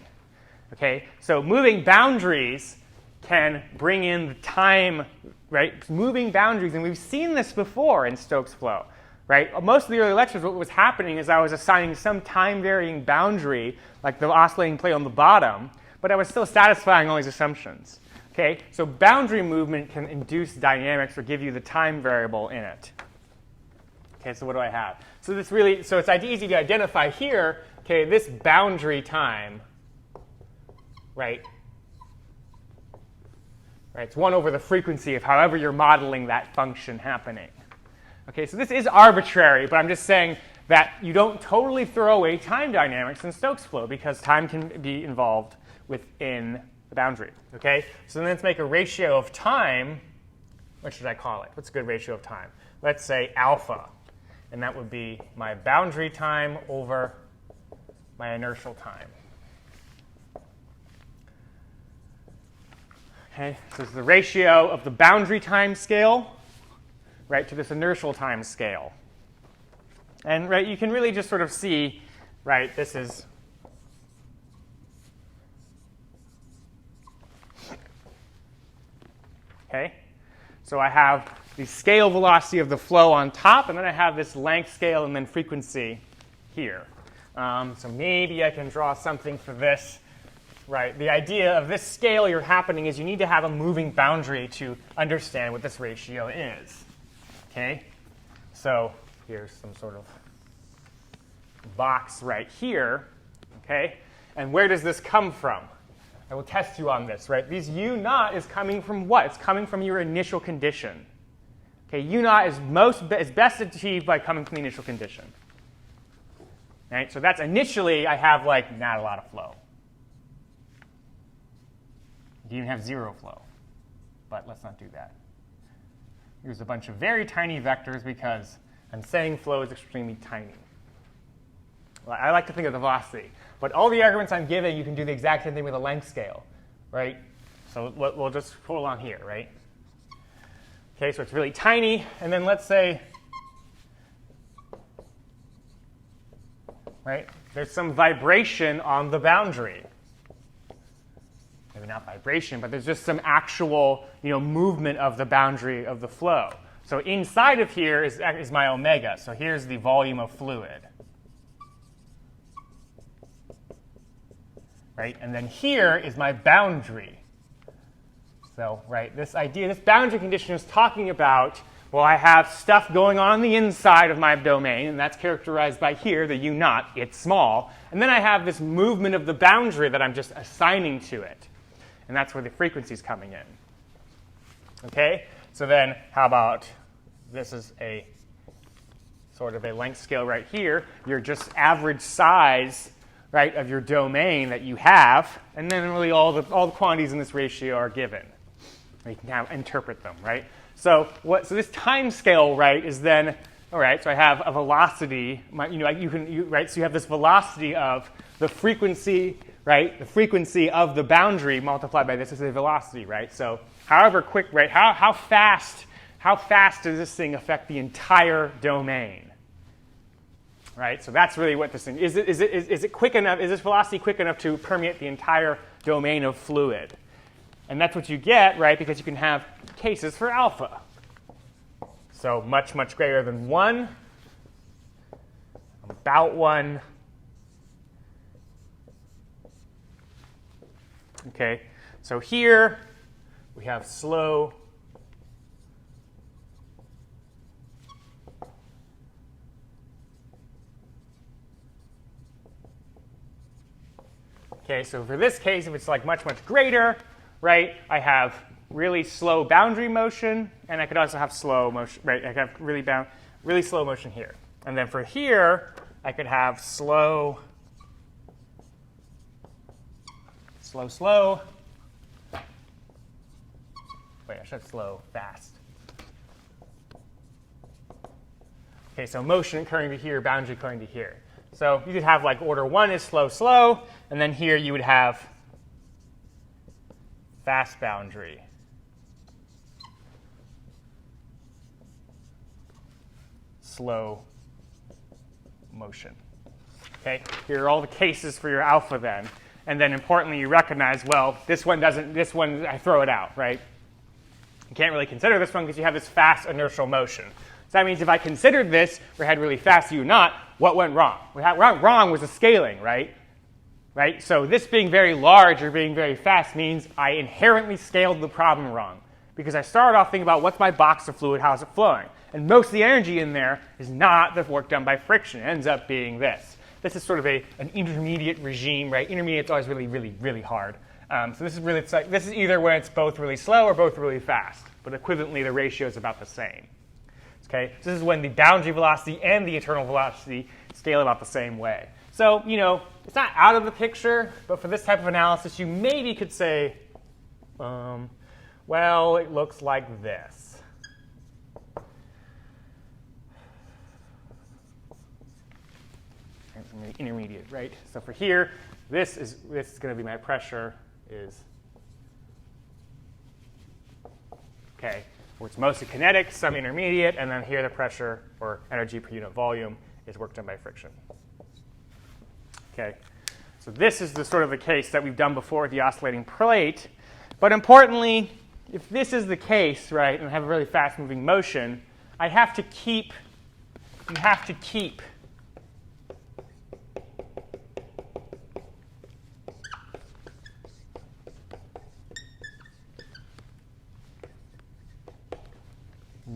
Okay, so moving boundaries can bring in the time, right? Moving boundaries, and we've seen this before in Stokes flow, right? Most of the early lectures, what was happening is I was assigning some time-varying boundary, like the oscillating plate on the bottom, but I was still satisfying all these assumptions. Okay, so boundary movement can induce dynamics or give you the time variable in it. Okay, so what do I have? So this really, so it's easy to identify here. Okay, this boundary time. Right? Right, it's 1 over the frequency of however you're modeling that function happening. Okay, so this is arbitrary, but I'm just saying that you don't totally throw away time dynamics in Stokes flow because time can be involved within the boundary. Okay, so then let's make a ratio of time. What should I call it? What's a good ratio of time? Let's say alpha, and that would be my boundary time over my inertial time. Okay, so it's the ratio of the boundary time scale, right, to this inertial time scale. And right, you can really just sort of see, right, this is okay. So I have the scale velocity of the flow on top, and then I have this length scale and then frequency here. So maybe I can draw something for this. Right. The idea of this scale you're happening is you need to have a moving boundary to understand what this ratio is. Okay? So here's some sort of box right here. Okay? And where does this come from? I will test you on this. Right? These U naught is coming from what? It's coming from your initial condition. Okay? U naught is best achieved by coming from the initial condition. Right? So that's initially I have like not a lot of flow. You even have 0 flow. But let's not do that. Here's a bunch of very tiny vectors because I'm saying flow is extremely tiny. Well, I like to think of the velocity. But all the arguments I'm giving, you can do the exact same thing with a length scale, right? So we'll just go along here, right? Okay, so it's really tiny. And then let's say, right, there's some vibration on the boundary. Maybe not vibration, but there's just some actual, movement of the boundary of the flow. So inside of here is my omega. So here's the volume of fluid. Right? And then here is my boundary. So, right, this boundary condition is talking about, well, I have stuff going on the inside of my domain, and that's characterized by here, the U naught, it's small. And then I have this movement of the boundary that I'm just assigning to it. And that's where the frequency is coming in. Okay? So then how about this is a sort of a length scale right here. Your just average size, right, of your domain that you have. And then really all the quantities in this ratio are given. You can now interpret them, right? So this time scale, right, is then, all right, so I have a velocity. So you have this velocity of the frequency, right? The frequency of the boundary multiplied by this is the velocity, right? So however quick, right? How fast does this thing affect the entire domain? Right? So that's really what this thing is. Is it quick enough? Is this velocity quick enough to permeate the entire domain of fluid? And that's what you get, right? Because you can have cases for alpha. So much, much greater than 1, about 1. Okay, so here we have slow. Okay, so for this case, if it's like much, much greater, right, I have really slow boundary motion, and I could also have slow motion, right? I could have really slow motion here. And then for here, I could have slow slow, slow. Wait, I should slow, fast. Okay, so motion occurring to here, boundary occurring to here. So you could have like order 1 is slow, slow, and then here you would have fast boundary. Slow motion. Okay, here are all the cases for your alpha then. And then importantly, you recognize, well, this one I throw it out, right? You can't really consider this one because you have this fast inertial motion. So that means if I considered this, or had really fast u naught, what went wrong? What went wrong was the scaling, right? So this being very large or being very fast means I inherently scaled the problem wrong. Because I started off thinking about what's my box of fluid, how's it flowing? And most of the energy in there is not the work done by friction. It ends up being this. This is sort of an intermediate regime, right? Intermediate's always really, really, really hard. So this is either when it's both really slow or both really fast. But equivalently, the ratio is about the same. Okay? So this is when the boundary velocity and the internal velocity scale about the same way. So, it's not out of the picture, but for this type of analysis, you maybe could say, well, it looks like this. Intermediate, right? So for here, this is going to be my pressure is, okay, where it's mostly kinetic, some intermediate, and then here the pressure or energy per unit volume is work done by friction. Okay, so this is the sort of the case that we've done before with the oscillating plate. But importantly, if this is the case, right, and I have a really fast-moving motion, you have to keep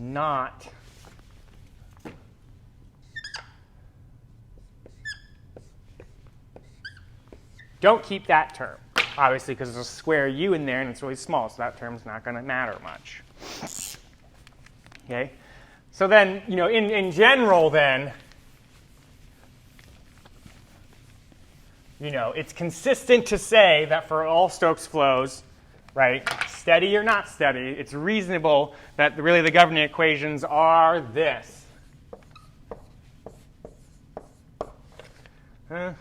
not don't keep that term, obviously, because there's a square u in there and it's really small, so that term's not going to matter much. Okay, so then in general, then it's consistent to say that for all Stokes flows, right, steady or not steady, it's reasonable that really the governing equations are this. Let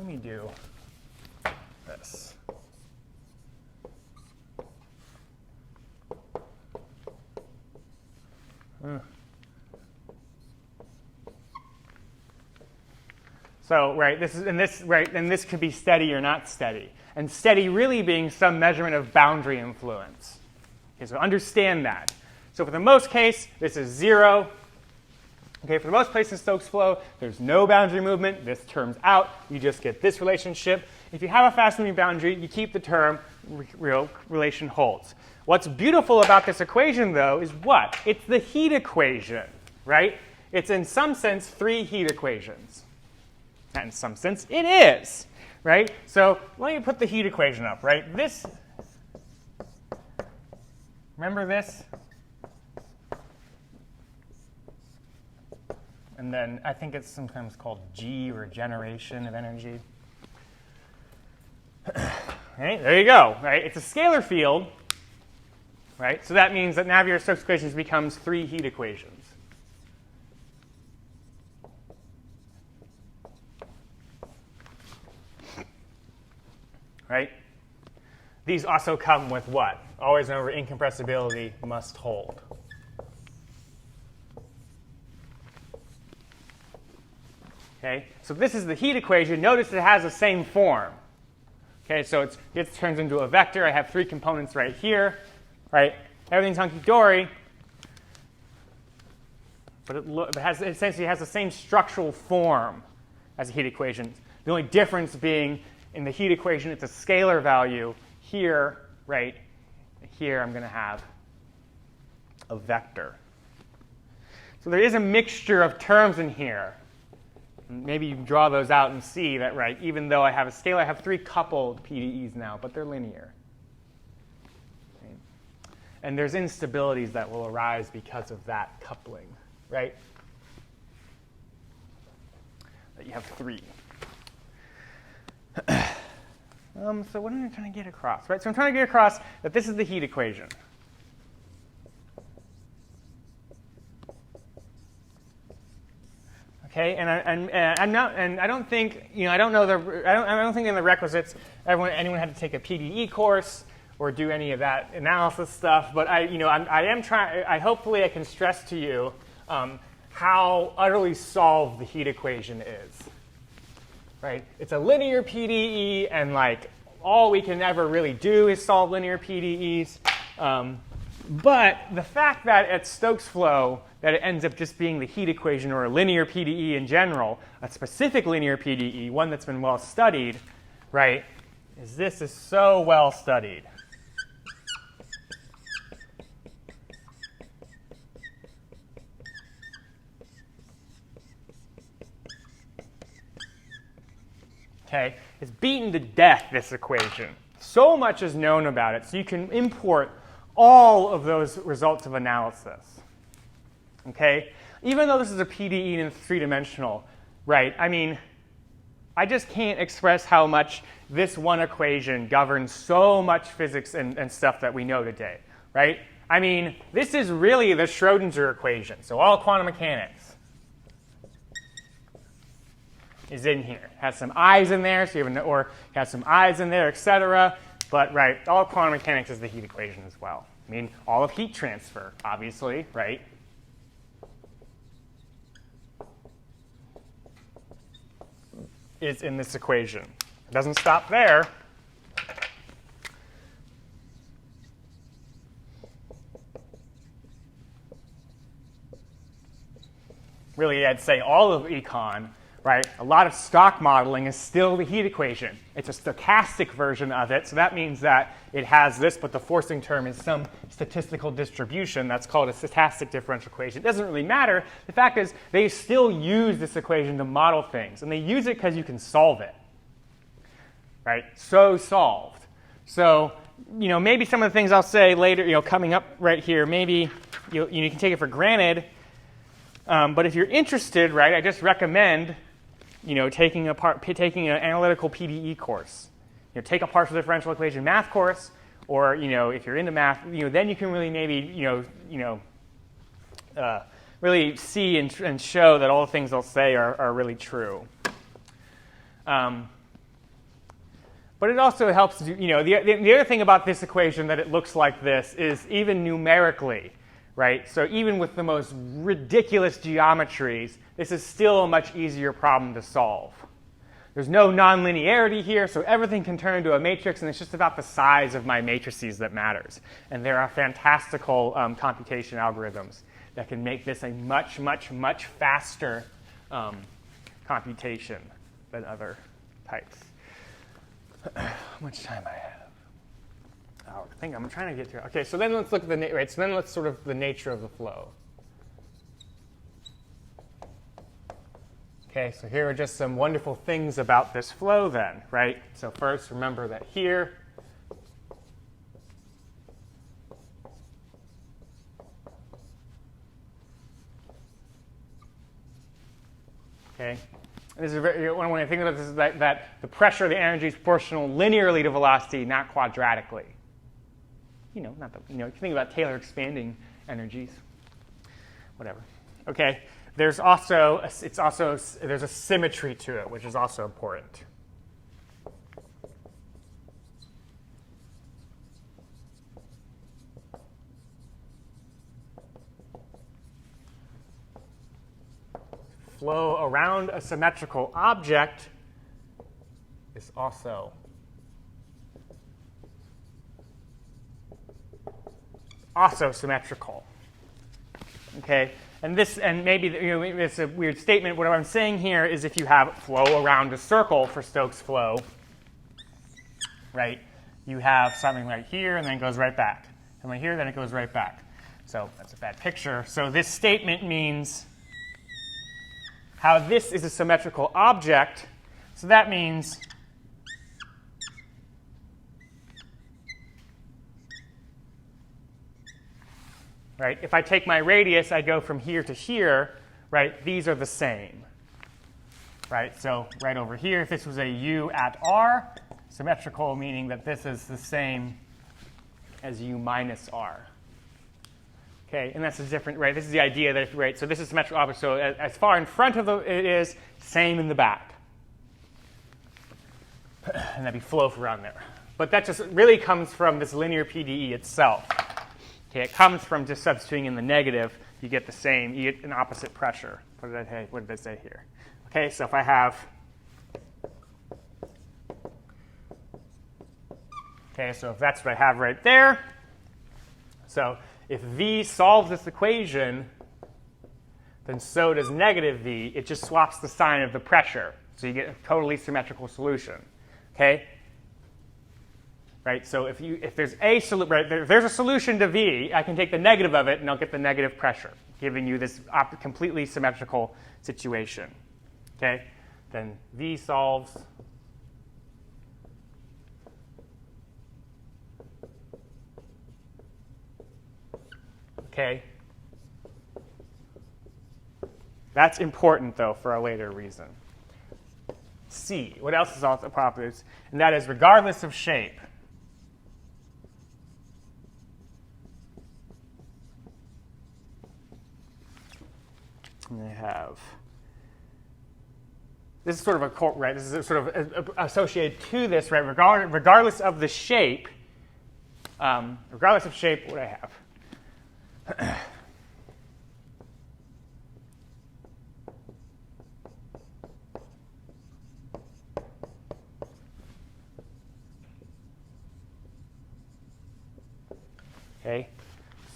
me do this. So, right, this could be steady or not steady. And steady really being some measurement of boundary influence. Okay, so understand that. So for the most case, this is 0. Okay, for the most place in Stokes flow, there's no boundary movement. This term's out. You just get this relationship. If you have a fast-moving boundary, you keep the term, real relation holds. What's beautiful about this equation, though, is what? It's the heat equation, right? It's in some sense 3 heat equations. And in some sense, it is, right? So let me put the heat equation up, right? This, remember this? And then I think it's sometimes called G, or generation of energy. Right, there you go, right? It's a scalar field, right? So that means that Navier-Stokes equations becomes 3 heat equations. Right? These also come with what? Always remember incompressibility must hold. Okay, so this is the heat equation. Notice it has the same form. Okay, so it turns into a vector. I have 3 components right here. Right? Everything's hunky-dory. But it essentially has the same structural form as a heat equation. The only difference being in the heat equation, it's a scalar value. Here, right, here I'm going to have a vector. So there is a mixture of terms in here. Maybe you can draw those out and see that, right, even though I have a scalar, I have 3 coupled PDEs now, but they're linear. Okay. And there's instabilities that will arise because of that coupling, right? have 3. So what am I trying to get across? Right? So I'm trying to get across that this is the heat equation. Okay, and I don't think I don't think in the requisites anyone had to take a PDE course or do any of that analysis stuff. But hopefully I can stress to you how utterly solved the heat equation is. Right? It's a linear PDE, and like all we can ever really do is solve linear PDEs. But the fact that at Stokes flow that it ends up just being the heat equation or a linear PDE in general, a specific linear PDE, one that's been well studied, right, this is so well studied. Okay, it's beaten to death, this equation. So much is known about it, so you can import all of those results of analysis. Okay, even though this is a PDE and it's 3-dimensional, right? I mean, I just can't express how much this one equation governs so much physics and stuff that we know today, right? I mean, this is really the Schrodinger equation, so all quantum mechanics is in here. It has some I's in there, so you have or has some I's in there, etc. But right, all quantum mechanics is the heat equation as well. I mean, all of heat transfer, obviously, right? Is in this equation. It doesn't stop there. Really, I'd say all of econ, right? A lot of stock modeling is still the heat equation. It's a stochastic version of it, so that means that it has this, but the forcing term is some statistical distribution. That's called a stochastic differential equation. It doesn't really matter. The fact is, they still use this equation to model things, and they use it because you can solve it, right? So solved. So, maybe some of the things I'll say later, coming up right here, maybe you can take it for granted. But if you're interested, right, I just recommend, taking an analytical PDE course. Take a partial differential equation math course, or if you're into math, then you can really maybe really see and show that all the things they'll say are really true. But it also helps to the other thing about this equation that it looks like this is even numerically, right? So even with the most ridiculous geometries, this is still a much easier problem to solve. There's no nonlinearity here, so everything can turn into a matrix, and it's just about the size of my matrices that matters. And there are fantastical computation algorithms that can make this a much, much, much faster computation than other types. How much time I have? Oh, I think I'm trying to get through. Okay, so then let's look at the right. So then let's sort of the nature of the flow. Okay, so here are just some wonderful things about this flow then, right? So first, remember that here okay. This is one way to think about this is that the pressure of the energy is proportional linearly to velocity, not quadratically. Not the, if you think about Taylor expanding energies, whatever. Okay, there's there's a symmetry to it, which is also important. Flow around a symmetrical object is also symmetrical. Okay, and maybe it's a weird statement. What I'm saying here is if you have flow around a circle for Stokes flow, right? You have something right here, and then it goes right back, and right here, then it goes right back. So that's a bad picture. So this statement means how this is a symmetrical object. So that means right, if I take my radius, I go from here to here, right? These are the same. right? So right over here, if this was a U at R, symmetrical meaning that this is the same as U minus R. Okay, and that's a different, right? This is the idea that, right, so this is symmetrical opposite. So as far in front of it is, same in the back. And that'd be flow around there. But that just really comes from this linear PDE itself. Okay, it comes from just substituting in the negative. You get the same, you get an opposite pressure. What did I say here? Okay, so if I have, okay, so if that's what I have right there, so if V solves this equation, then so does negative V. It just swaps the sign of the pressure. So you get a totally symmetrical solution. Okay? Right? So if there's if there's a solution to V, I can take the negative of it and I'll get the negative pressure, giving you this completely symmetrical situation. Okay? Then V solves. Okay? That's important, though, for a later reason. C. What else is also properties? And that is regardless of shape. And I have. This is sort of a right. This is sort of associated to this, right? Regardless of the shape. Regardless of shape, what do I have? Okay,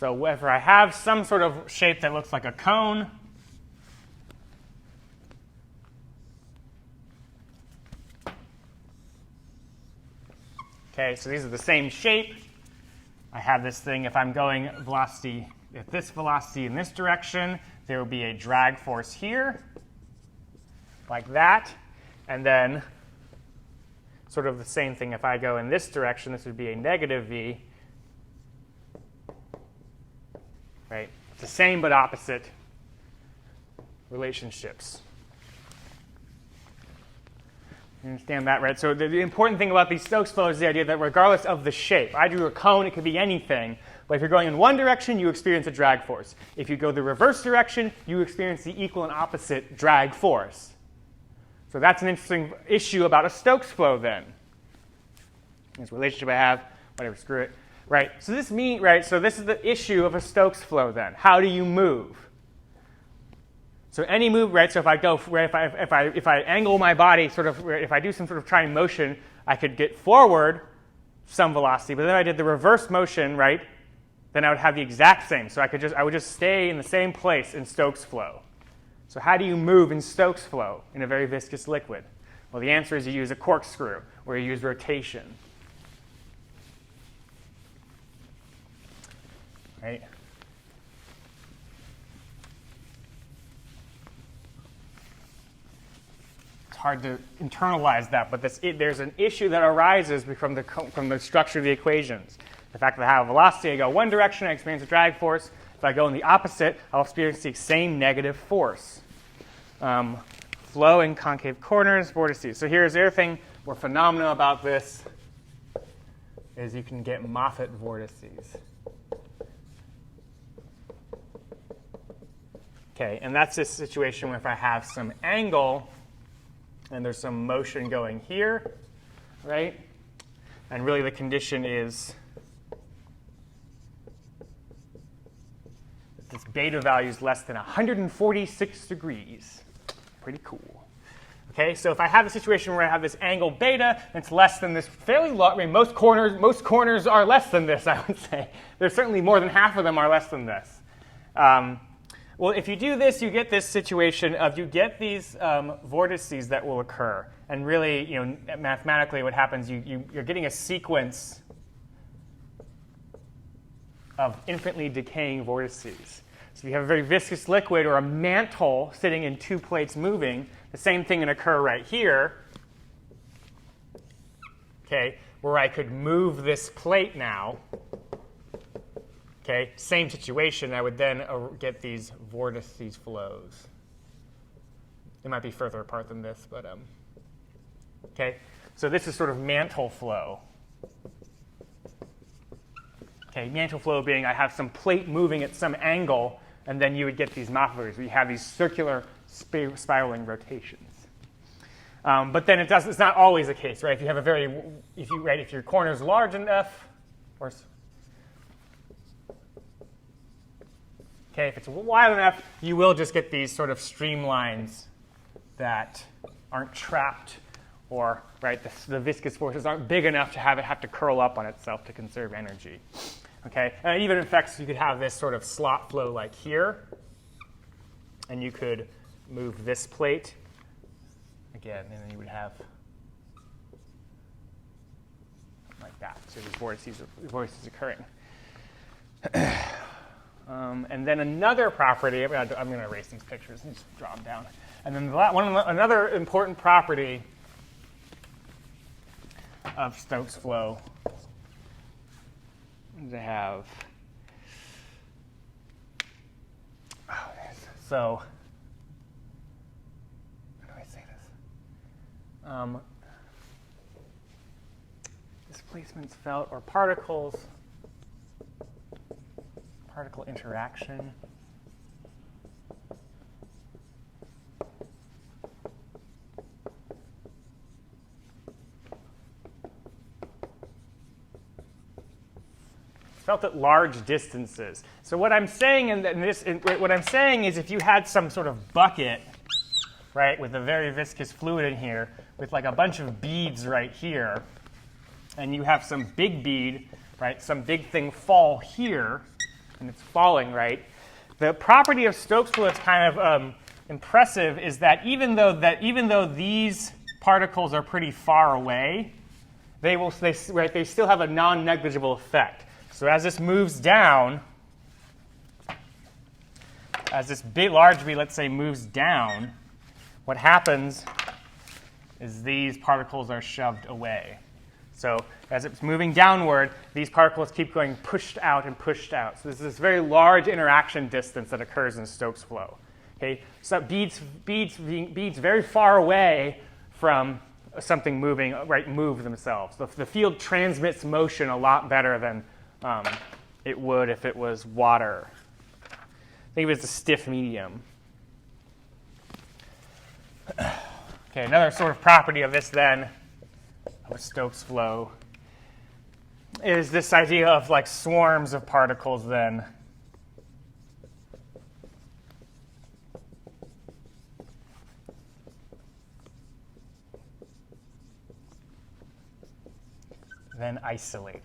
so whether I have some sort of shape that looks like a cone, okay, so these are the same shape. I have this thing, if I'm going velocity, if this velocity in this direction, there will be a drag force here, like that. And then sort of the same thing, if I go in this direction, this would be a negative V. Right? It's the same but opposite relationships. You understand that, right? So the important thing about these Stokes flows is the idea that regardless of the shape, I drew a cone, it could be anything, but if you're going in one direction, you experience a drag force. If you go the reverse direction, you experience the equal and opposite drag force. So that's an interesting issue about a Stokes flow then. This relationship I have, whatever, screw it. Right, so this is the issue of a Stokes flow then. How do you move? So any move, right, so if I go, right, if I angle my body sort of, if I do some sort of trying motion, I could get forward some velocity, but then if I did the reverse motion, right, then I would have the exact same. So I would just stay in the same place in Stokes flow. So how do you move in Stokes flow in a very viscous liquid? Well, the answer is you use a corkscrew, or you use rotation. Right? It's hard to internalize that, but there's an issue that arises from the structure of the equations. The fact that I have a velocity, I go one direction, I experience a drag force. If I go in the opposite, I'll experience the same negative force. Flow in concave corners, vortices. So here's the other thing, more phenomena about this is you can get Moffat vortices. Okay, and that's this situation where if I have some angle and there's some motion going here, right? And really the condition is that this beta value is less than 146 degrees. Pretty cool. Okay, so if I have a situation where I have this angle beta that's less than this fairly low, I mean, most corners are less than this, I would say. There's certainly more than half of them are less than this. Well, if you do this, you get this situation of you get these vortices that will occur. And really, mathematically what happens, you're getting a sequence of infinitely decaying vortices. So if you have a very viscous liquid or a mantle sitting in two plates moving, the same thing can occur right here, okay, where I could move this plate now. Okay, same situation, I would then get these vortices flows. They might be further apart than this, but okay. So this is sort of mantle flow. Okay, mantle flow being I have some plate moving at some angle, and then you would get these Moffat where you have these circular spiraling rotations. But then it's not always the case, right? If you have if your corner is large enough, okay, if it's wide enough, you will just get these sort of streamlines that aren't trapped, or right, the viscous forces aren't big enough to have to curl up on itself to conserve energy. Okay, and even in fact, you could have this sort of slot flow like here, and you could move this plate again, and then you would have like that. So these vortices occurring. And then another property, I'm going to erase these pictures and just draw them down. And then another important property of Stokes flow is to have, so, how do I say this? Displacements felt or particles. Particle interaction. Felt at large distances. So what I'm saying what I'm saying is if you had some sort of bucket, right, with a very viscous fluid in here, with like a bunch of beads right here, and you have some big bead, right, some big thing fall here, and it's falling, right? The property of Stokes flow that's kind of impressive is that even though these particles are pretty far away, they still have a non-negligible effect. So as this moves down, as this large bead, let's say, moves down, what happens is these particles are shoved away. So as it's moving downward, these particles keep going pushed out and pushed out. So there's this very large interaction distance that occurs in Stokes flow. Okay, so beads very far away from something moving, right, move themselves. The field transmits motion a lot better than it would if it was water. Think of it as a stiff medium. Okay, another sort of property of this then, of Stokes flow, is this idea of like swarms of particles then. Then isolated.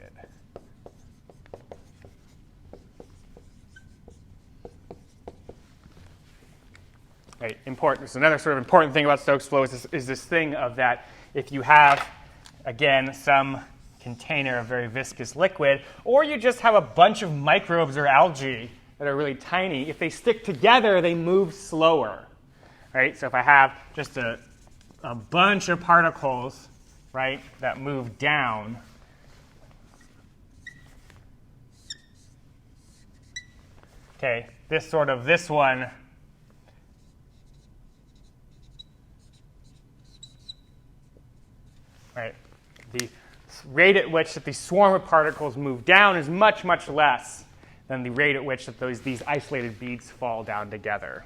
Right, important. So another sort of important thing about Stokes flow is this thing of that if you have, again, some container of very viscous liquid, or you just have a bunch of microbes or algae that are really tiny, if they stick together, they move slower. Right? So if I have just a bunch of particles, right, that move down, okay, this one, right, the rate at which that the swarm of particles move down is much, much less than the rate at which that these isolated beads fall down together.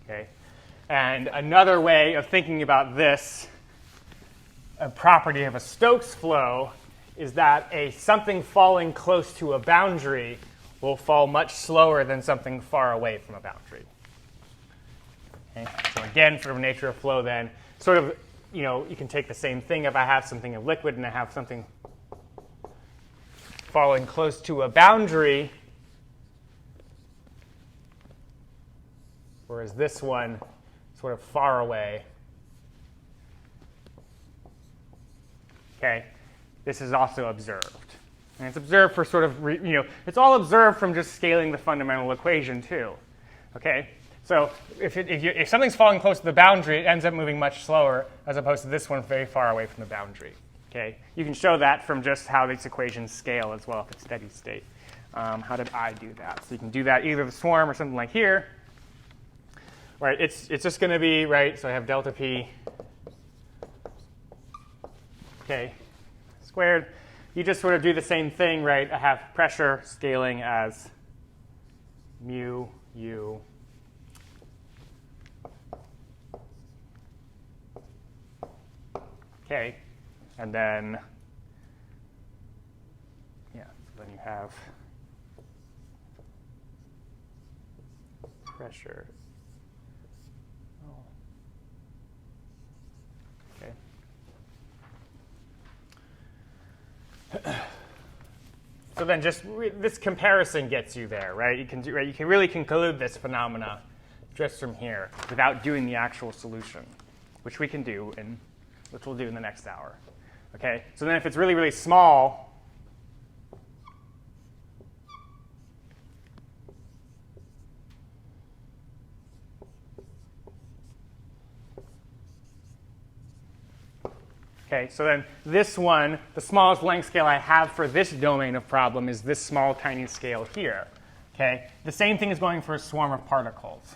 Okay, and another way of thinking about this, a property of a Stokes flow, is that something falling close to a boundary will fall much slower than something far away from a boundary. Okay, so again, sort of nature of flow then, sort of, you can take the same thing if I have something of liquid and I have something falling close to a boundary, whereas this one sort of far away. Okay, this is also observed. And it's observed for sort of, it's all observed from just scaling the fundamental equation too. Okay? So if something's falling close to the boundary, it ends up moving much slower as opposed to this one very far away from the boundary. Okay, you can show that from just how these equations scale as well if it's steady state. How did I do that? So you can do that either the swarm or something like here. right, it's just going to be, right, so I have delta P, okay, squared. You just sort of do the same thing, right? I have pressure scaling as mu u okay, and then, yeah, so then you have pressure. Oh. Okay. So then just this comparison gets you there, right? You can do, right? You can really conclude this phenomena just from here without doing the actual solution, which we can do, and which we'll do in the next hour. Okay. So then if it's really, really small, okay, so then this one, the smallest length scale I have for this domain of problem is this small, tiny scale here. Okay, the same thing is going for a swarm of particles,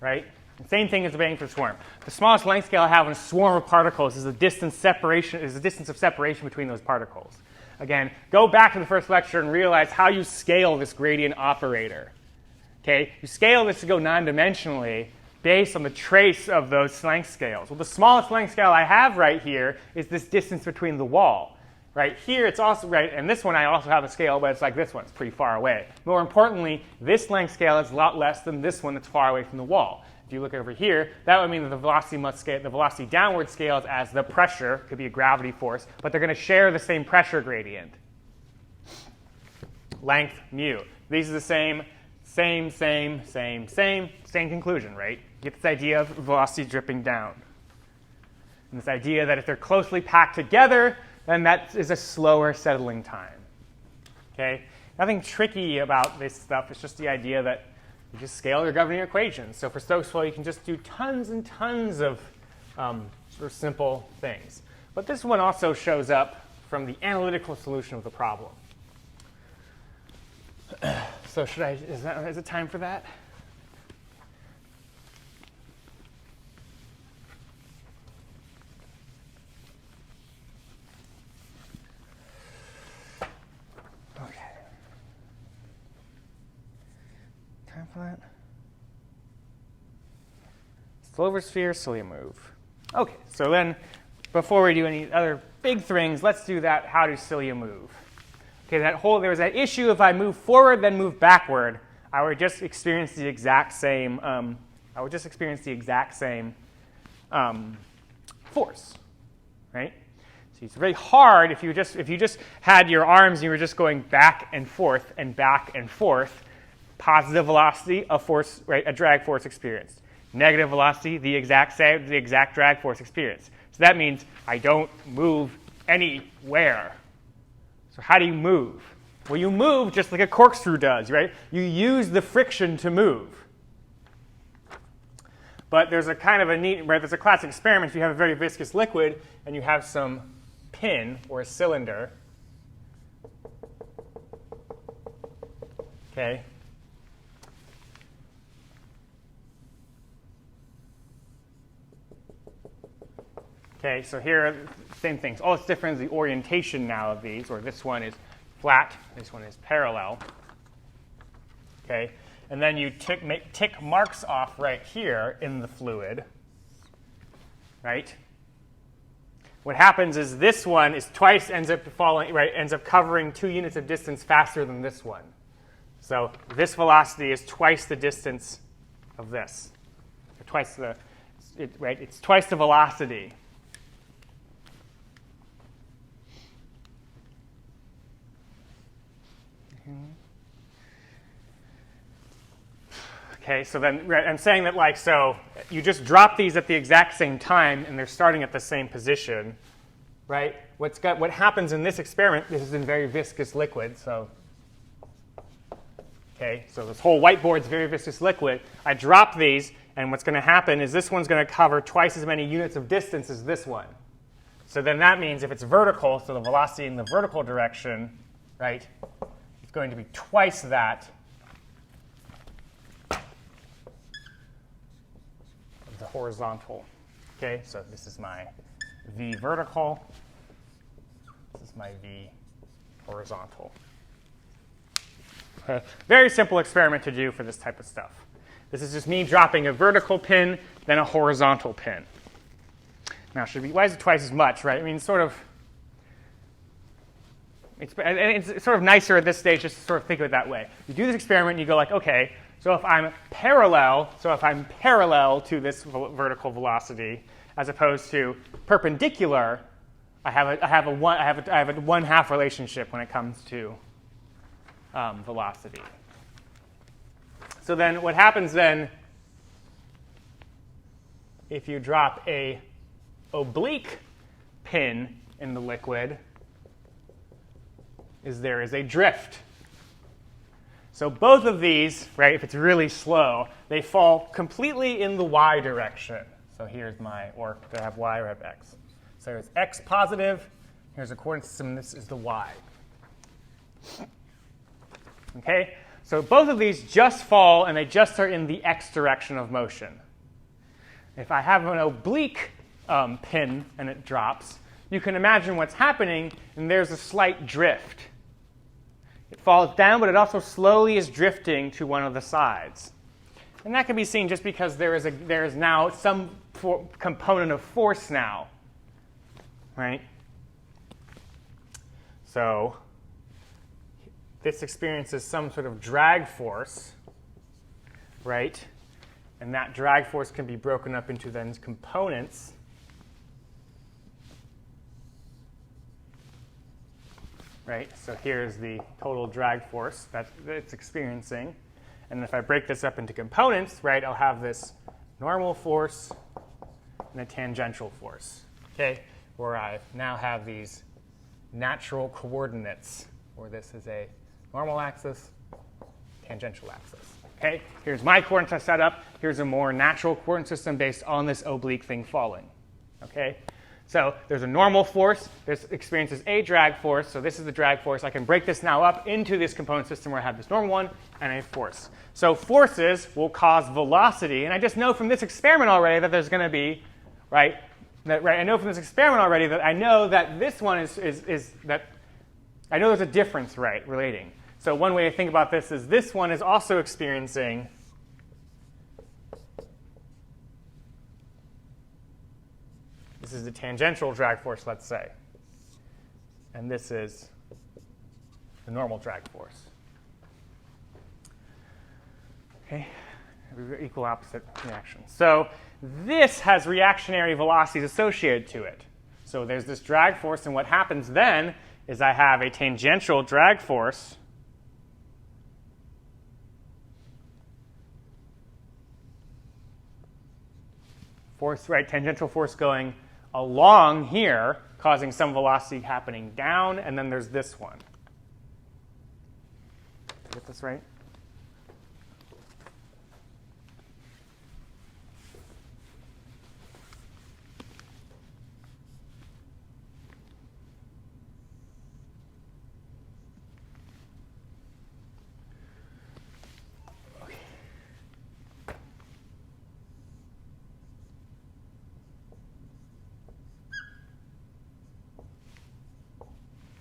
right? The same thing is going for a swarm. The smallest length scale I have on a swarm of particles is the distance of separation between those particles. Again, go back to the first lecture and realize how you scale this gradient operator. Okay, you scale this to go non-dimensionally based on the trace of those length scales. Well, the smallest length scale I have right here is this distance between the wall. Right here, it's also, right, and this one I also have a scale, but it's like this one. It's pretty far away. More importantly, this length scale is a lot less than this one that's far away from the wall. If you look over here, that would mean that the velocity must scale, the velocity downward scales as the pressure, could be a gravity force, but they're going to share the same pressure gradient. Length, mu. These are the same conclusion, right? You get this idea of velocity dripping down. And this idea that if they're closely packed together, then that is a slower settling time. Okay? Nothing tricky about this stuff. It's just the idea that you just scale your governing equations. So for Stokes flow, you can just do tons and tons of sort of simple things. But this one also shows up from the analytical solution of the problem. So is it time for that? Okay. Time for that? Slover sphere, Cilia move. Okay, so then before we do any other big things, let's do that how do Cilia move. Okay, there was that issue if I move forward then move backward, I would just experience the exact same force, right? So it's very hard if you just had your arms and you were just going back and forth and back and forth. Positive velocity, a force, right, a drag force experienced. Negative velocity, the exact drag force experienced. So that means I don't move anywhere. So how do you move? Well, you move just like a corkscrew does, right? You use the friction to move. But there's a kind of a neat, right, there's a classic experiment. If you have a very viscous liquid and you have some pin or a cylinder, okay, okay, so here, same things. All that's different is the orientation now of these, or this one is flat, this one is parallel. Okay, and then you tick marks off right here in the fluid, right? What happens is this one is ends up covering 2 units of distance faster than this one. So this velocity is twice the distance of this, or it's twice the velocity. Okay, so then I'm saying that, like, so you just drop these at the exact same time, and they're starting at the same position, right? What happens in this experiment, this is in very viscous liquid, so, okay, so this whole whiteboard's very viscous liquid. I drop these, and what's going to happen is this one's going to cover twice as many units of distance as this one. So then that means if it's vertical, so the velocity in the vertical direction, right, it's going to be twice that horizontal. Okay, so this is my v vertical. This is my v horizontal. Okay. Very simple experiment to do for this type of stuff. This is just me dropping a vertical pin, then a horizontal pin. Now, why is it twice as much, right? I mean, it's sort of nicer at this stage just to sort of think of it that way. You do this experiment, and you go like, OK, so if I'm parallel to this vertical velocity as opposed to perpendicular, I have a 1/2 relationship when it comes to velocity. So then what happens then if you drop a oblique pin in the liquid is there is a drift. So both of these, right, if it's really slow, they fall completely in the y direction. So here's my, or do I have y or I have x? So there's x positive, here's a coordinate system, and this is the y. Okay? So both of these just fall, and they just are in the x direction of motion. If I have an oblique pin and it drops, you can imagine what's happening, and there's a slight drift. It falls down, but it also slowly is drifting to one of the sides. And that can be seen just because there is now some component of force now, right? So this experiences some sort of drag force, right? And that drag force can be broken up into then components. Right? So here's the total drag force that it's experiencing. And if I break this up into components, right, I'll have this normal force and a tangential force, okay, where I now have these natural coordinates, where this is a normal axis, tangential axis. Okay? Here's my coordinates I set up. Here's a more natural coordinate system based on this oblique thing falling. Okay? So there's a normal force. This experiences a drag force. So this is the drag force. I can break this now up into this component system where I have this normal one and a force. So forces will cause velocity. And I just know from this experiment already that there's going to be, right? I know from this experiment already that I know that this one is that I know there's a difference, right, relating. So one way to think about this one is also experiencing this is the tangential drag force, let's say. And this is the normal drag force. Okay, equal opposite reactions. So this has reactionary velocities associated to it. So there's this drag force, and what happens then is I have a tangential drag force right, tangential force going along here, causing some velocity happening down, and then there's this one. Did I get this right?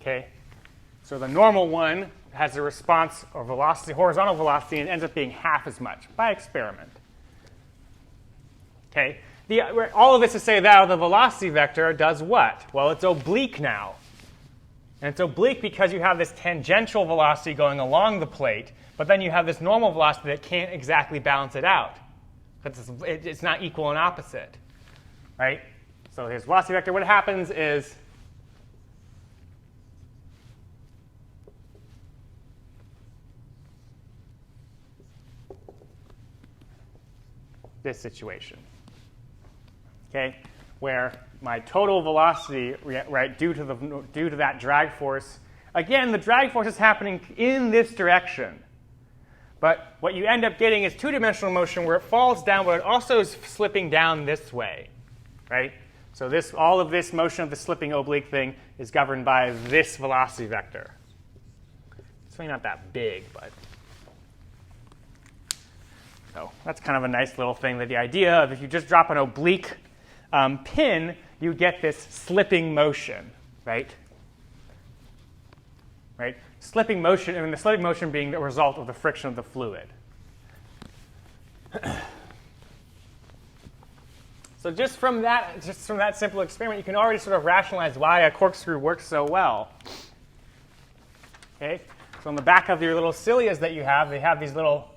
Okay, so the normal one has a response or velocity, horizontal velocity, and ends up being half as much by experiment. Okay, all of this to say that the velocity vector does what? Well, it's oblique now. And it's oblique because you have this tangential velocity going along the plate, but then you have this normal velocity that can't exactly balance it out. Because it's not equal and opposite. Right? So here's velocity vector. What happens is this situation, okay, where my total velocity, right, due to that drag force, again, the drag force is happening in this direction. But what you end up getting is two-dimensional motion where it falls down, but it also is slipping down this way, right? So all of this motion of the slipping oblique thing is governed by this velocity vector. It's really not that big, but So that's kind of a nice little thing, that the idea of if you just drop an oblique pin, you get this slipping motion, right? Right? Slipping motion, and the slipping motion being the result of the friction of the fluid. So just from that simple experiment, you can already sort of rationalize why a corkscrew works so well. Okay? So on the back of your little cilias that you have, they have these little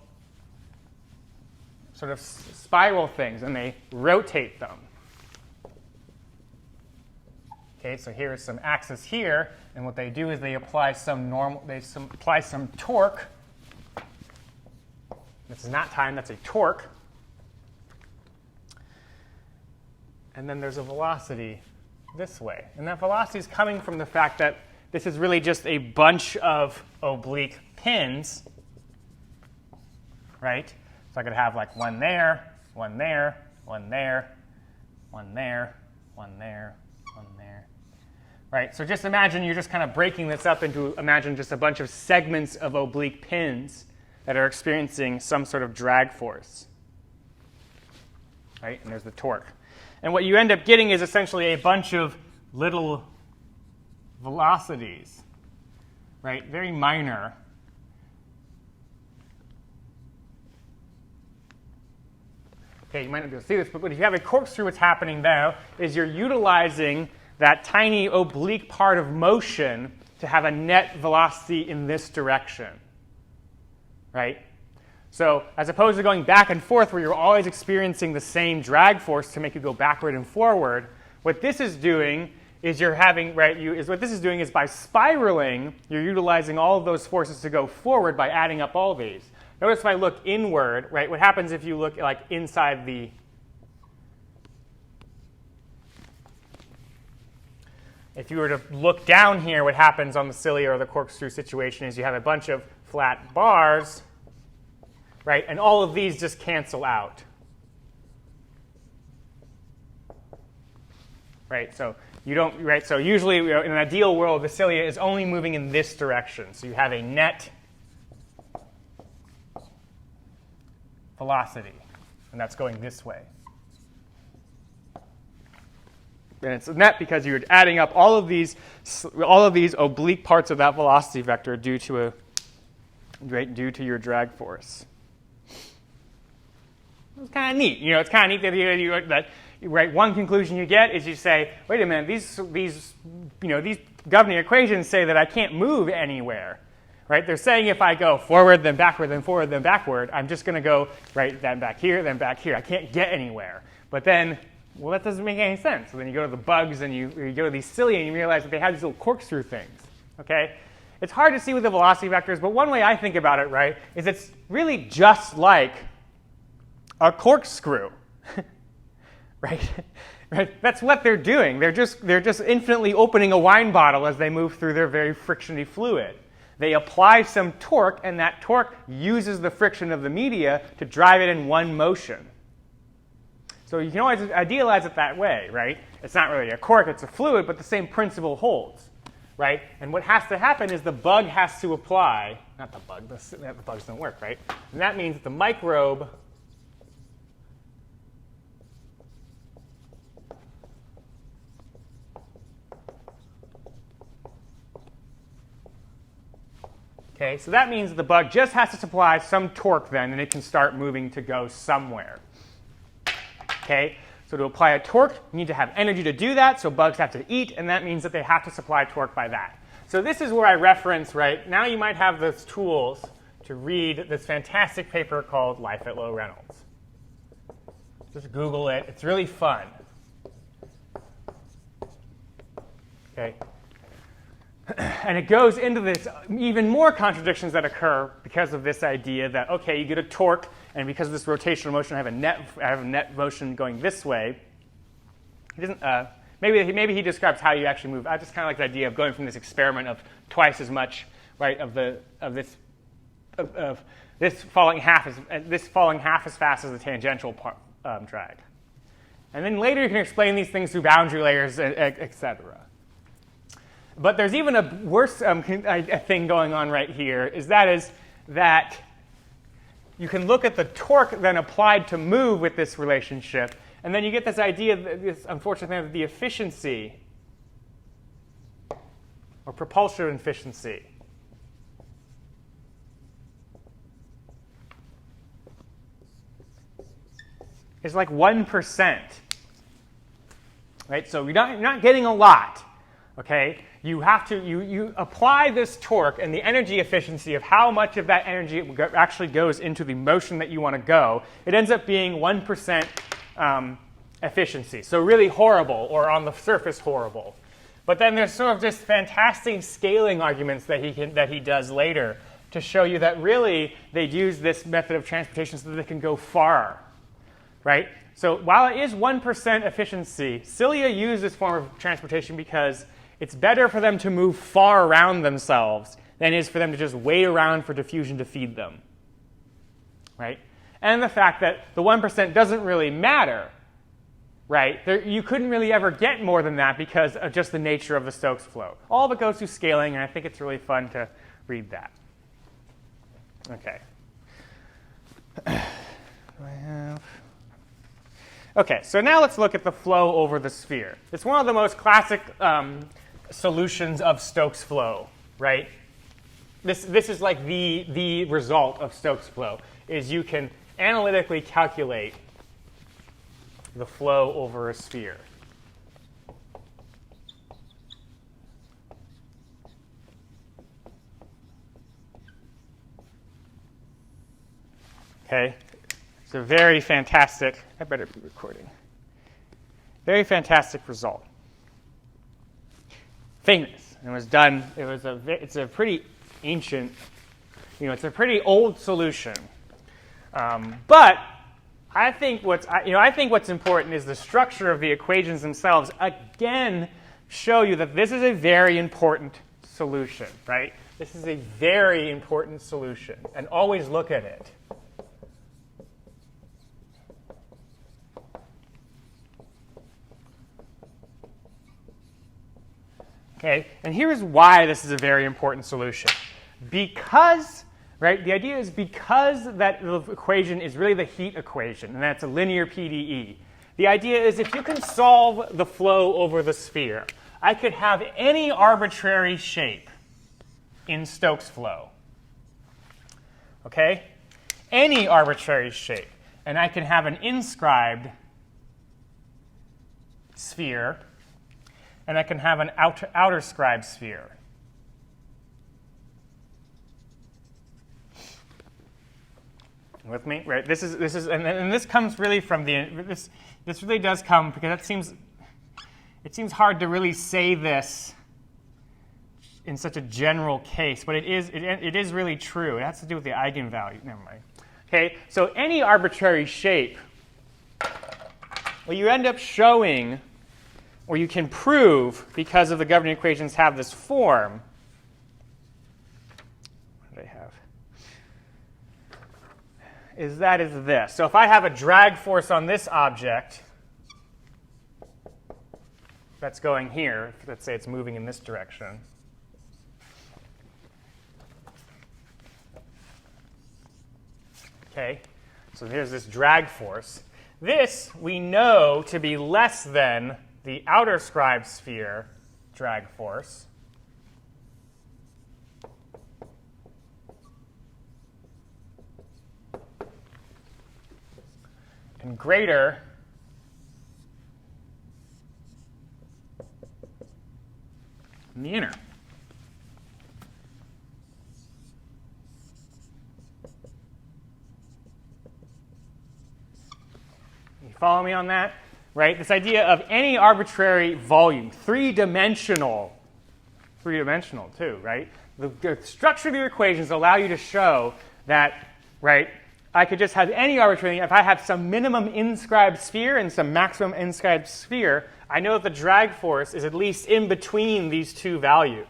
sort of spiral things, and they rotate them. Okay, so here is some axis here, and what they do is they apply some torque. This is not time, that's a torque. And then there's a velocity this way. And that velocity is coming from the fact that this is really just a bunch of oblique pins, right? So I could have like one there, one there, one there, one there, one there, one there. Right? So just imagine you're just kind of breaking this up into, imagine just a bunch of segments of oblique pins that are experiencing some sort of drag force. Right? And there's the torque. And what you end up getting is essentially a bunch of little velocities, right? Very minor. Okay, you might not be able to see this, but if you have a corkscrew, what's happening now is you're utilizing that tiny oblique part of motion to have a net velocity in this direction, right? So as opposed to going back and forth where you're always experiencing the same drag force to make you go backward and forward, what this is doing is you're having, right, what this is doing is by spiraling, you're utilizing all of those forces to go forward by adding up all these. Notice if I look inward, right, what happens if you look like inside the, if you were to look down here, what happens on the cilia or the corkscrew situation is you have a bunch of flat bars, right? And all of these just cancel out. Right? So you don't, right? So usually in an ideal world, the cilia is only moving in this direction. So you have a net velocity, and that's going this way. And it's net because you're adding up all of these oblique parts of that velocity vector due to your drag force. It's kind of neat. It's kind of neat that right, one conclusion you get is you say, wait a minute, these governing equations say that I can't move anywhere. Right? They're saying if I go forward, then backward, then forward, then backward, I'm just going to go right, then back here, then back here. I can't get anywhere. But then, well, that doesn't make any sense. So then you go to the bugs and you go to these cilia and you realize that they have these little corkscrew things. Okay? It's hard to see with the velocity vectors, but one way I think about it, right, is it's really just like a corkscrew, right? Right? That's what they're doing. They're just infinitely opening a wine bottle as they move through their very frictiony fluid. They apply some torque, and that torque uses the friction of the media to drive it in one motion. So you can always idealize it that way, right? It's not really a cork, it's a fluid, but the same principle holds, right? And what has to happen is the bug has to apply, not the bug, the bugs don't work, right? And that means that the microbe okay, so that means the bug just has to supply some torque then, and it can start moving to go somewhere. Okay, so to apply a torque, you need to have energy to do that, so bugs have to eat, and that means that they have to supply torque by that. So this is where I reference, right, now you might have those tools to read this fantastic paper called Life at Low Reynolds. Just Google it. It's really fun. Okay. And it goes into this even more contradictions that occur because of this idea that, okay, you get a torque, and because of this rotational motion, I have a net motion going this way. He doesn't. Maybe he describes how you actually move. I just kind of like the idea of going from this experiment of twice as much, right, of this falling half as fast as the tangential drag. And then later you can explain these things through boundary layers, etc. But there's even a worse thing going on right here, that you can look at the torque then applied to move with this relationship, and then you get this idea, this unfortunate thing, that the efficiency, or propulsion efficiency, is like 1%. Right? So you're not getting a lot. Okay? You have to you apply this torque and the energy efficiency of how much of that energy actually goes into the motion that you want to go. It ends up being 1% efficiency. So really horrible, or on the surface horrible. But then there's sort of just fantastic scaling arguments that he does later to show you that really they'd use this method of transportation so that they can go far. Right? So while it is 1% efficiency, Cilia use this form of transportation because it's better for them to move far around themselves than it is for them to just wait around for diffusion to feed them. Right? And the fact that the 1% doesn't really matter. Right? You couldn't really ever get more than that because of just the nature of the Stokes flow. All of it goes through scaling, and I think it's really fun to read that. Okay. Okay, so now let's look at the flow over the sphere. It's one of the most classic solutions of Stokes flow, right? This is like the result of Stokes flow, is you can analytically calculate the flow over a sphere. Okay, it's a very fantastic, I better be recording, very fantastic result. Famous, and it was done, it's a pretty ancient, it's a pretty old solution. But I think what's important is the structure of the equations themselves again show you that this is a very important solution, right? This is a very important solution, and always look at it. Okay, and here's why this is a very important solution. Because, right, the idea is because that the equation is really the heat equation, and that's a linear PDE. The idea is if you can solve the flow over the sphere, I could have any arbitrary shape in Stokes flow. Okay? Any arbitrary shape. And I can have an inscribed sphere, and I can have an outer scribed sphere. With me, right? This is, and this comes really from this really does come because it seems hard to really say this in such a general case, but it is really true. It has to do with the eigenvalue. Never mind. Okay, so any arbitrary shape, well, you end up showing, or you can prove, because of the governing equations have this form. What do they have? Is this. So if I have a drag force on this object that's going here, let's say it's moving in this direction. Okay, so here's this drag force. This we know to be less than the outer scribed sphere drag force. And greater than the inner. You follow me on that? Right? This idea of any arbitrary volume, three-dimensional too, right? The structure of your equations allow you to show that, right, I could just have any arbitrary, if I have some minimum inscribed sphere and some maximum inscribed sphere, I know that the drag force is at least in between these two values.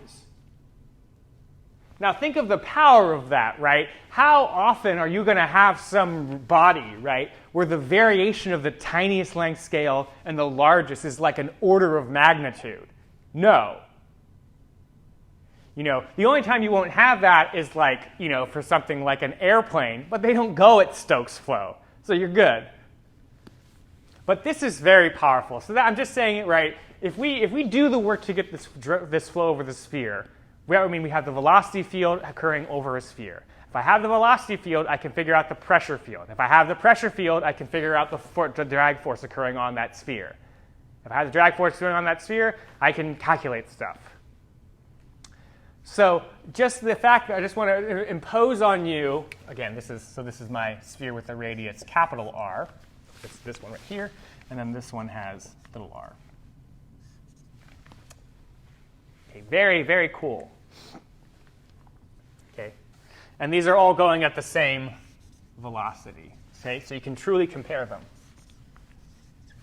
Now think of the power of that, right? How often are you going to have some body, right, where the variation of the tiniest length scale and the largest is like an order of magnitude? No. The only time you won't have that is like, for something like an airplane, but they don't go at Stokes flow, so you're good. But this is very powerful. So I'm just saying it right. If we do the work to get this flow over the sphere, we have the velocity field occurring over a sphere. If I have the velocity field, I can figure out the pressure field. If I have the pressure field, I can figure out the drag force occurring on that sphere. If I have the drag force occurring on that sphere, I can calculate stuff. So just the fact that I just want to impose on you, again, this is my sphere with a radius capital R. It's this one right here, and then this one has little r. Okay, very, very cool. Okay, and these are all going at the same velocity. Okay, so you can truly compare them.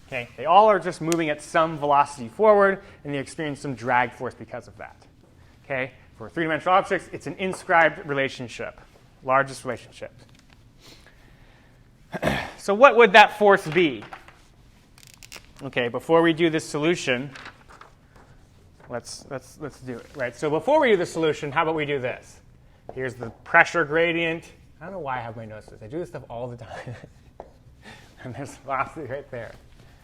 Okay, they all are just moving at some velocity forward, and they experience some drag force because of that. Okay, for three-dimensional objects, it's an inscribed relationship, largest relationship. So what would that force be? Okay, before we do this solution, let's do it, right? So before we do the solution, how about we do this? Here's the pressure gradient. I don't know why I have my notes. I do this stuff all the time. And there's velocity right there.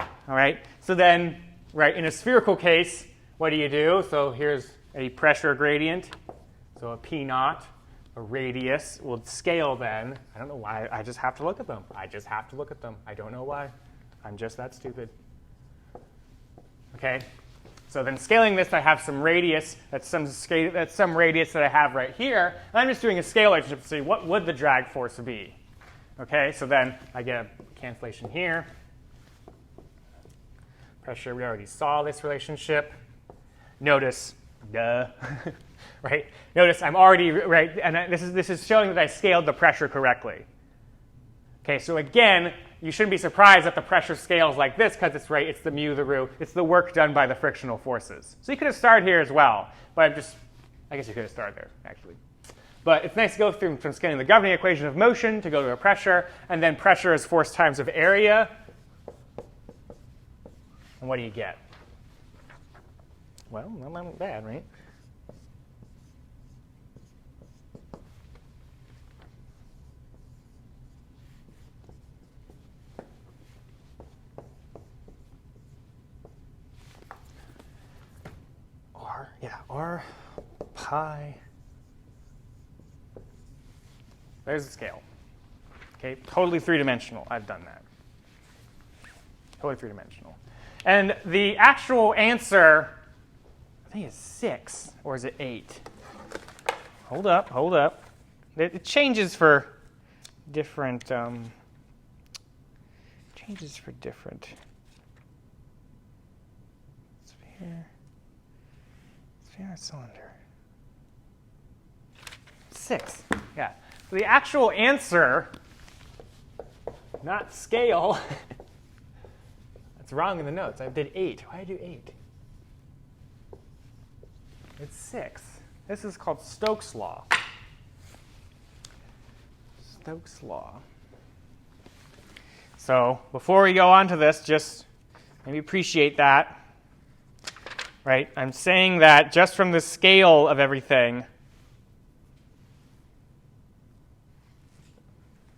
All right, so then, right, in a spherical case, what do? So here's a pressure gradient, so a P naught. A radius will scale then. I don't know why. I just have to look at them. I don't know why. I'm just that stupid. Okay. So then scaling this, I have some radius. That's some radius that I have right here. And I'm just doing a scale relationship to see what would the drag force be. Okay. So then I get a cancellation here. Pressure. We already saw this relationship. Notice, duh. Right? Notice I'm already, right, and this is showing that I scaled the pressure correctly. Okay, so again, you shouldn't be surprised that the pressure scales like this because it's right, it's the mu, the rho, it's the work done by the frictional forces. So you could have started here as well, but I guess you could have started there, actually. But it's nice to go through from scaling the governing equation of motion to go to a pressure, and then pressure is force times of area. And what do you get? Well, not bad, right? R pi. There's the scale. Okay, totally three-dimensional. I've done that. Totally three-dimensional. And the actual answer, I think, is 6, or is it 8? Hold up. It changes for different. Sphere. Cylinder. 6. Yeah. So the actual answer, not scale. That's wrong in the notes. I did 8. Why did I do 8? It's 6. This is called Stokes' law. Stokes' law. So before we go on to this, just maybe appreciate that. Right? I'm saying that just from the scale of everything,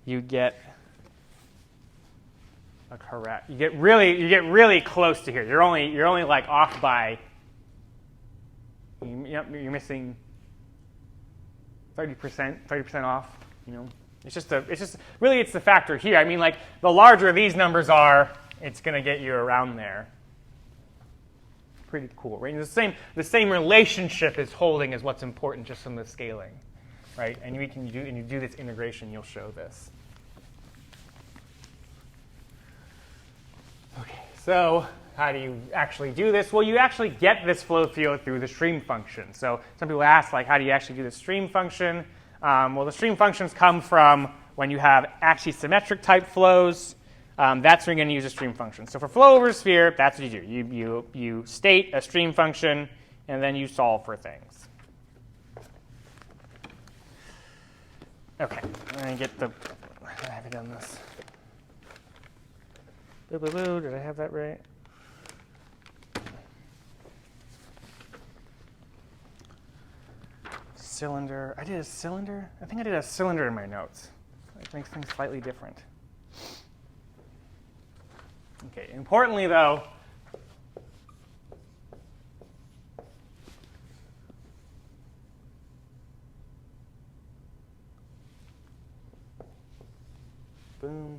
you get a correct. You get really close to here. You're only like off by. You're missing 30% off. It's just the factor here. I mean, like the larger these numbers are, it's going to get you around there. Pretty cool, right? And the same relationship is holding as what's important just from the scaling, right? And you do this integration, you'll show this. Okay, so how do you actually do this? Well, you actually get this flow field through the stream function. So some people ask, like, how do you actually do the stream function? Well, the stream functions come from when you have axisymmetric type flows. That's when you're going to use a stream function. So for flow over a sphere, that's what you do. You state a stream function, and then you solve for things. Okay, I haven't done this. Did I have that right? cylinder. I did a cylinder? I think I did a cylinder in my notes. It makes things slightly different. Okay, importantly though, boom.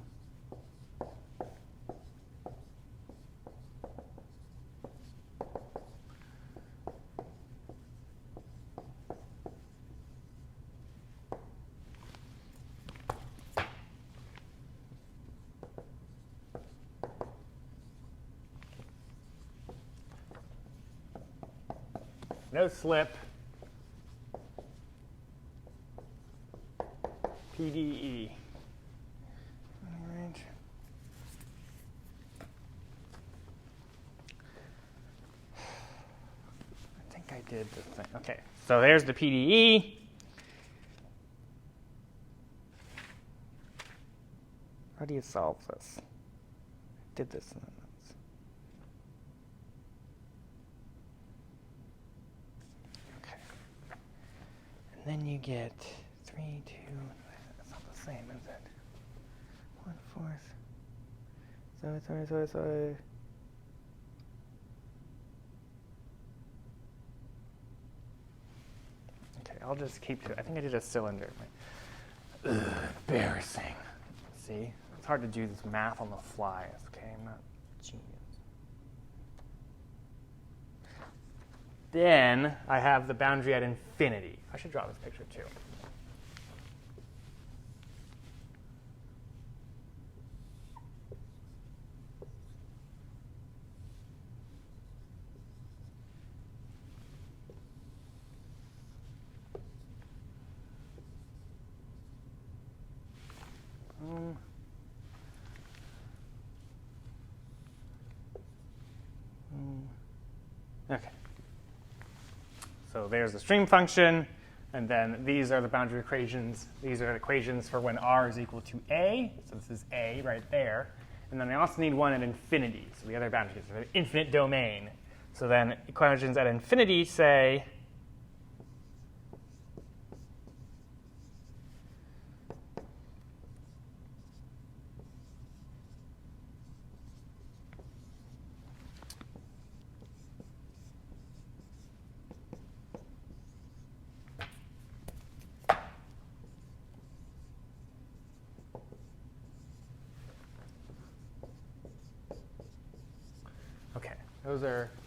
No slip. PDE. Range. I think I did the thing. Okay, so there's the PDE. How do you solve this? I did this in the notes. And then you get 3, 2, that's not the same, is it? 1/4. Sorry. Okay, I'll just keep to it. I think I did a cylinder. Ugh, embarrassing. See? It's hard to do this math on the fly. Okay, I'm not a genius. Then I have the boundary at infinity. I should draw this picture too. Okay. So there's the stream function, and then these are the boundary equations. These are the equations for when r is equal to a. So this is a right there. And then I also need one at infinity. So the other boundary is an infinite domain. So then equations at infinity say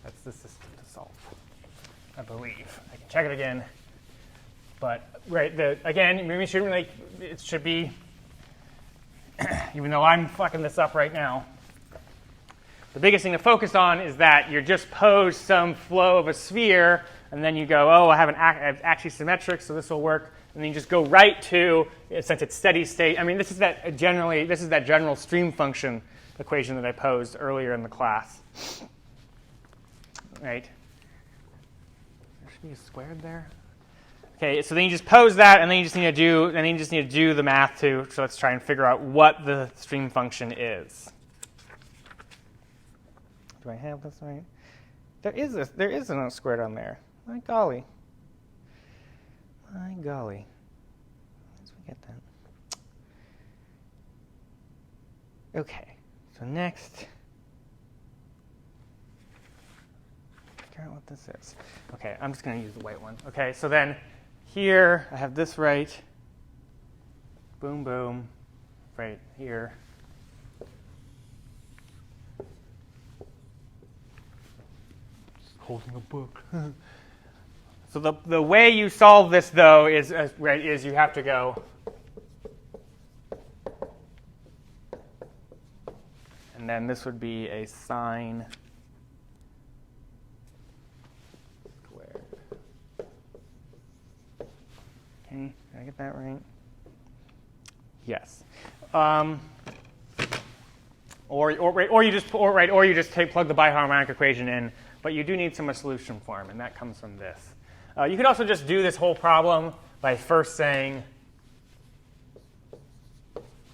that's the system to solve, I believe. I can check it again. But, right, again, maybe it should be, even though I'm fucking this up right now, the biggest thing to focus on is that you just pose some flow of a sphere, and then you go, oh, I have actually symmetric, so this will work. And then you just go right to, since it's steady state. I mean, this is that general stream function equation that I posed earlier in the class. Right? There should be a squared there. Okay, so then you just pose that, and then you just need to do the math too. So let's try and figure out what the stream function is. Do I have this right? There is a squared on there. My golly. My golly. Let's forget that. Okay. So next. Figure out what this is. Okay, I'm just going to use the white one. Okay, so then here I have this right. Boom, boom. Right here. Just holding a book. So the way you solve this, though, is you have to go. And then this would be a sine squared. Okay, did I get that right? Yes. Or you just plug the biharmonic equation in, but you do need some solution form, and that comes from this. You could also just do this whole problem by first saying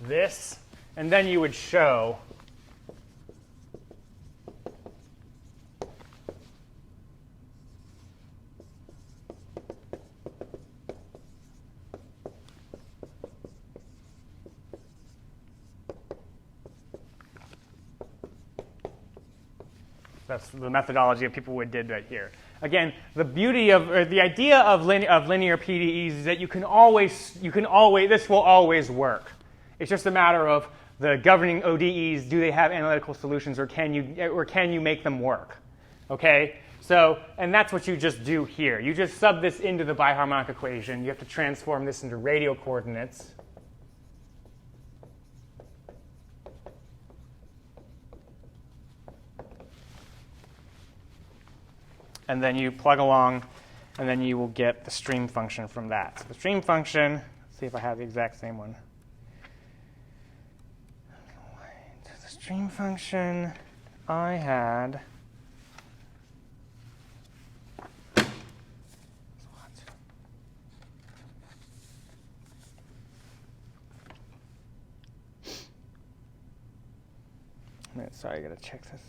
this, and then you would show That's the methodology that people did right here. Again, the beauty of, or the idea of linear PDEs is that you can always, this will always work. It's just a matter of the governing ODEs, do they have analytical solutions, or can you make them work? Okay? So, and that's what you just do here. You just sub this into the biharmonic equation. You have to transform this into radial coordinates. And then you plug along, and then you will get the stream function from that. So the stream function, let's see if I have the exact same one. The stream function I had, sorry, I gotta check this.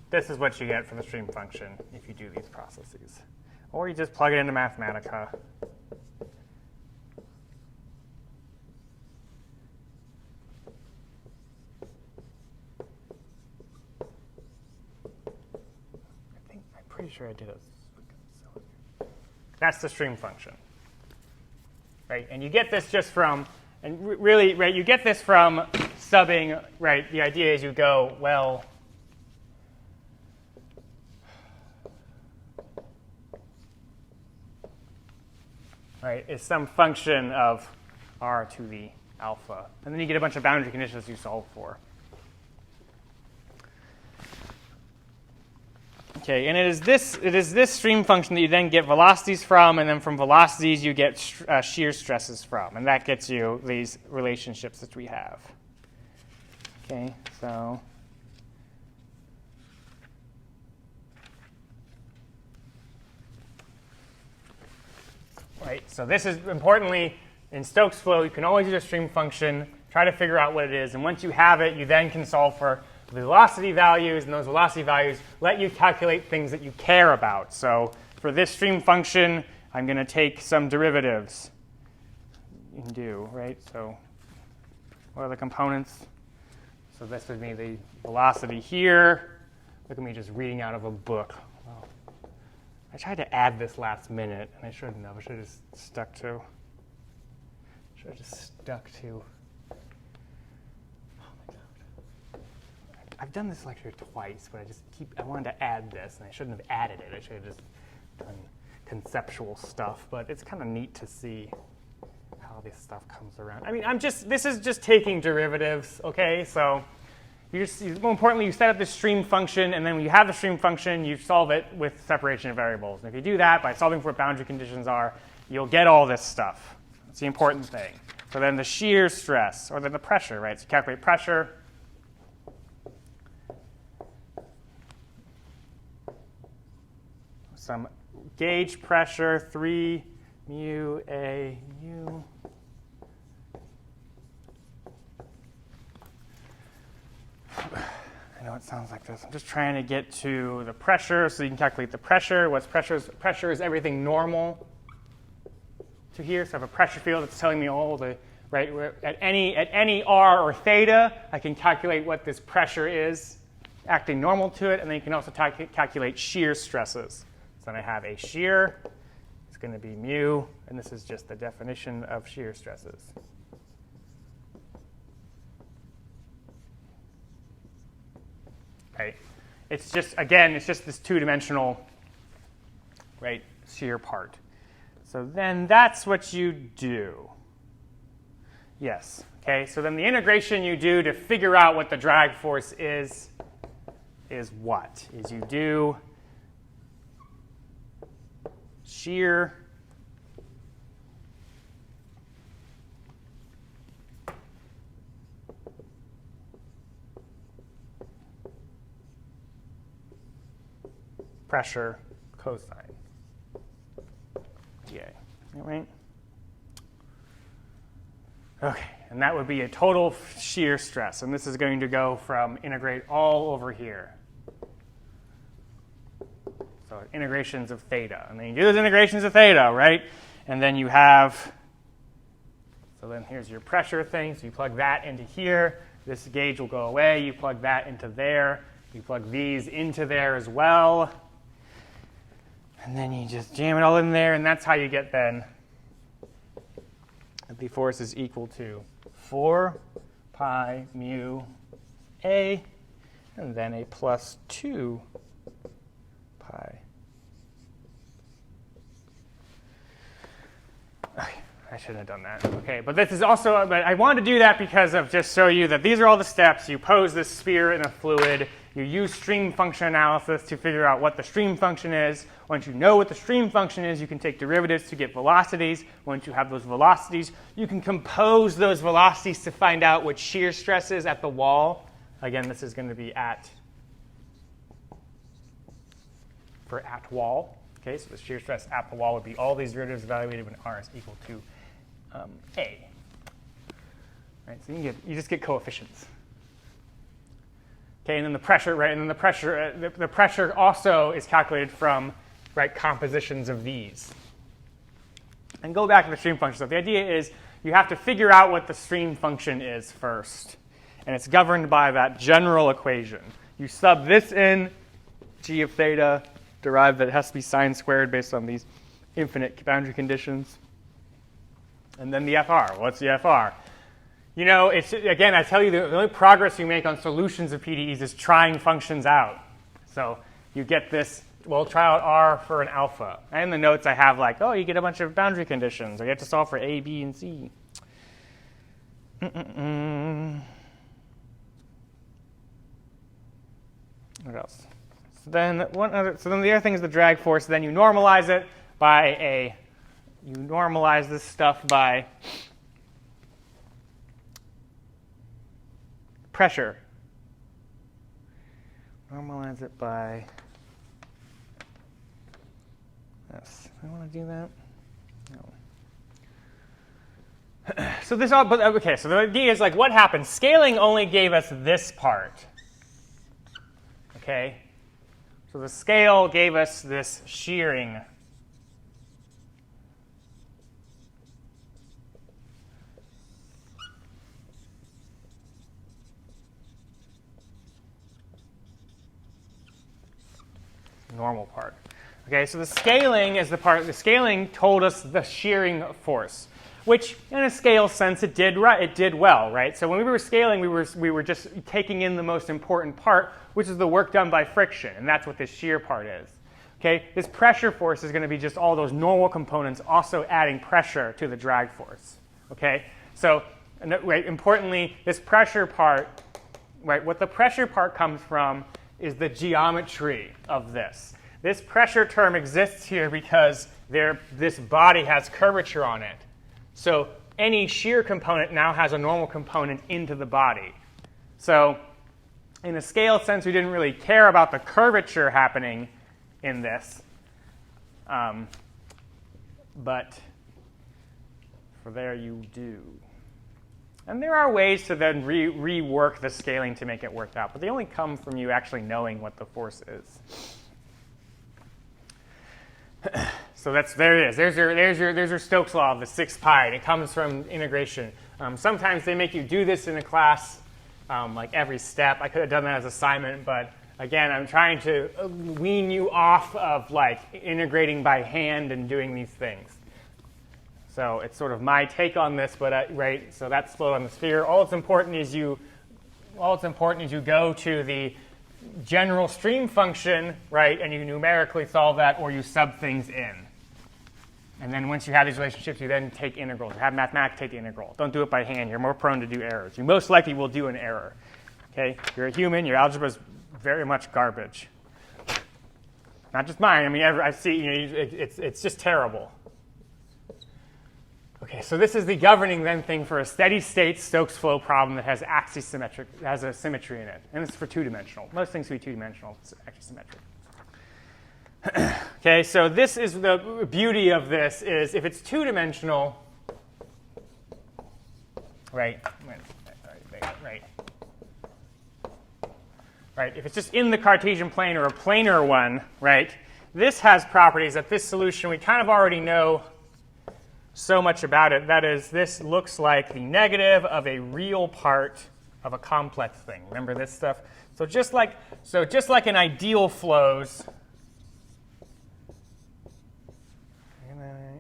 This is what you get for the stream function if you do these processes. Or you just plug it into Mathematica. I'm pretty sure I did it. That's the stream function. Right? And you get this just from, and really, right, you get this from subbing, right? The idea is you go, well, right, is some function of r to the alpha. And then you get a bunch of boundary conditions you solve for. Okay, and it is this stream function that you then get velocities from, and then from velocities you get shear stresses from. And that gets you these relationships that we have. Okay, so right, so this is importantly in Stokes flow. You can always use a stream function, try to figure out what it is, and once you have it, you then can solve for the velocity values, and those velocity values let you calculate things that you care about. So for this stream function, I'm going to take some derivatives. You can do, right? So what are the components? So this would be the velocity here. Look at me just reading out of a book. Oh. I tried to add this last minute, and I shouldn't have. I should have just stuck to. I've done this lecture twice, but I wanted to add this, and I shouldn't have added it. I should have just done conceptual stuff, but it's kind of neat to see how this stuff comes around. I mean, this is just taking derivatives, okay? So more importantly, you set up this stream function, and then when you have the stream function, you solve it with separation of variables. And if you do that by solving for what boundary conditions are, you'll get all this stuff. That's the important thing. So then the shear stress, or then the pressure, right? So you calculate pressure. Some gauge pressure, 3 mu a u. I know it sounds like this. I'm just trying to get to the pressure so you can calculate the pressure. What's pressure? Pressure is everything normal to here. So I have a pressure field that's telling me all the, right, at any r or theta, I can calculate what this pressure is acting normal to it, and then you can also calculate shear stresses. So then I have a shear, it's going to be mu, and this is just the definition of shear stresses. Right? It's just, again, it's just this two-dimensional, right, shear part. So then that's what you do. Yes. Okay, so then the integration you do to figure out what the drag force is what? Is you do shear pressure cosine. Yeah, right? Okay, and that would be a total shear stress, and this is going to go from integrate all over here. So integrations of theta, and then you do those integrations of theta, right? And then you have, so then here's your pressure thing, so you plug that into here. This gauge will go away. You plug that into there. You plug these into there as well. And then you just jam it all in there, and that's how you get then the force is equal to 4 pi mu a, and then a plus 2 pi. Okay, I shouldn't have done that. Okay, but this is also, but I wanted to do that because of just show you that these are all the steps. You pose this sphere in a fluid. You use stream function analysis to figure out what the stream function is. Once you know what the stream function is, you can take derivatives to get velocities. Once you have those velocities, you can compose those velocities to find out what shear stress is at the wall. Again, this is going to be at wall. Okay, so the shear stress at the wall would be all these derivatives evaluated when r is equal to a. Right, so you just get coefficients. Okay, and then the pressure, right? And then the pressure also is calculated from, right, compositions of these. And go back to the stream function. So the idea is you have to figure out what the stream function is first, and it's governed by that general equation. You sub this in, g of theta, derive that it has to be sine squared based on these infinite boundary conditions, and then the FR. What's the FR? You know, it's, again, I tell you, the only progress you make on solutions of PDEs is trying functions out. So you get this, well, try out R for an alpha. And in the notes I have like, oh, you get a bunch of boundary conditions, or you have to solve for A, B, and C. What else? So then the other thing is the drag force. Then you normalize it by you normalize this stuff by pressure. Normalize it by, yes, I want to do that. No. So this all, but okay, so the idea is like what happened? Scaling only gave us this part. Okay? So the scale gave us this shearing. Normal part. Okay, so the scaling is the part. The scaling told us the shearing force, which, in a scale sense, it did right. It did well, right? So when we were scaling, we were just taking in the most important part, which is the work done by friction, and that's what this shear part is. Okay, this pressure force is going to be just all those normal components, also adding pressure to the drag force. Okay, so right, importantly, this pressure part, right? What the pressure part comes from is the geometry of this. This pressure term exists here because this body has curvature on it. So any shear component now has a normal component into the body. So in a scale sense, we didn't really care about the curvature happening in this. But for there you do. And there are ways to then rework the scaling to make it work out, but they only come from you actually knowing what the force is. So there it is. There's your Stokes law of the 6 pi. And it comes from integration. Sometimes they make you do this in a class, like every step. I could have done that as assignment, but again, I'm trying to wean you off of like integrating by hand and doing these things. So it's sort of my take on this, but right. So that's float on the sphere. All it's important is you go to the general stream function, right, and you numerically solve that, or you sub things in. And then once you have these relationships, you then take integrals. Have mathematics take the integral. Don't do it by hand. You're more prone to do errors. You most likely will do an error. Okay, you're a human. Your algebra is very much garbage. not just mine. I mean, I see, it's just terrible. Okay, so this is the governing then thing for a steady state Stokes flow problem that has axisymmetric, has a symmetry in it. And it's for two-dimensional. Most things can be two-dimensional, it's axisymmetric. Okay, so this is the beauty of this is if it's two-dimensional, right, if it's just in the Cartesian plane or a planar one, right, this has properties that this solution, we kind of already know so much about it. That is, this looks like the negative of a real part of a complex thing. Remember this stuff? So just like in ideal flows,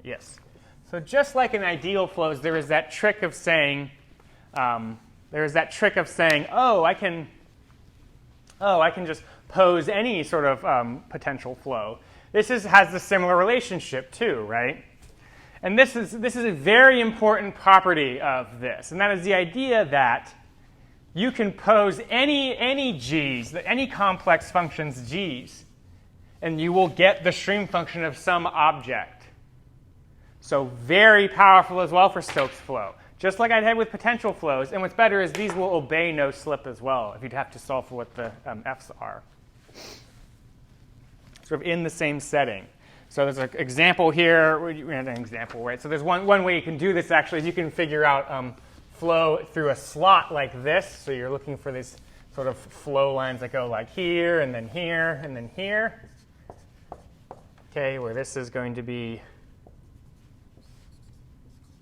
yes. So just like in ideal flows, there is that trick of saying, oh, I can just pose any sort of potential flow. This has the similar relationship too, right? And this is a very important property of this, and that is the idea that you can pose any g's, any complex functions g's, and you will get the stream function of some object. So very powerful as well for Stokes flow, just like I'd had with potential flows. And what's better is these will obey no slip as well if you'd have to solve for what the f's are. Sort of in the same setting. So there's an example here. An example, right? So there's one way you can do this actually is you can figure out flow through a slot like this. So you're looking for these sort of flow lines that go like here and then here and then here. Okay, where this is going to be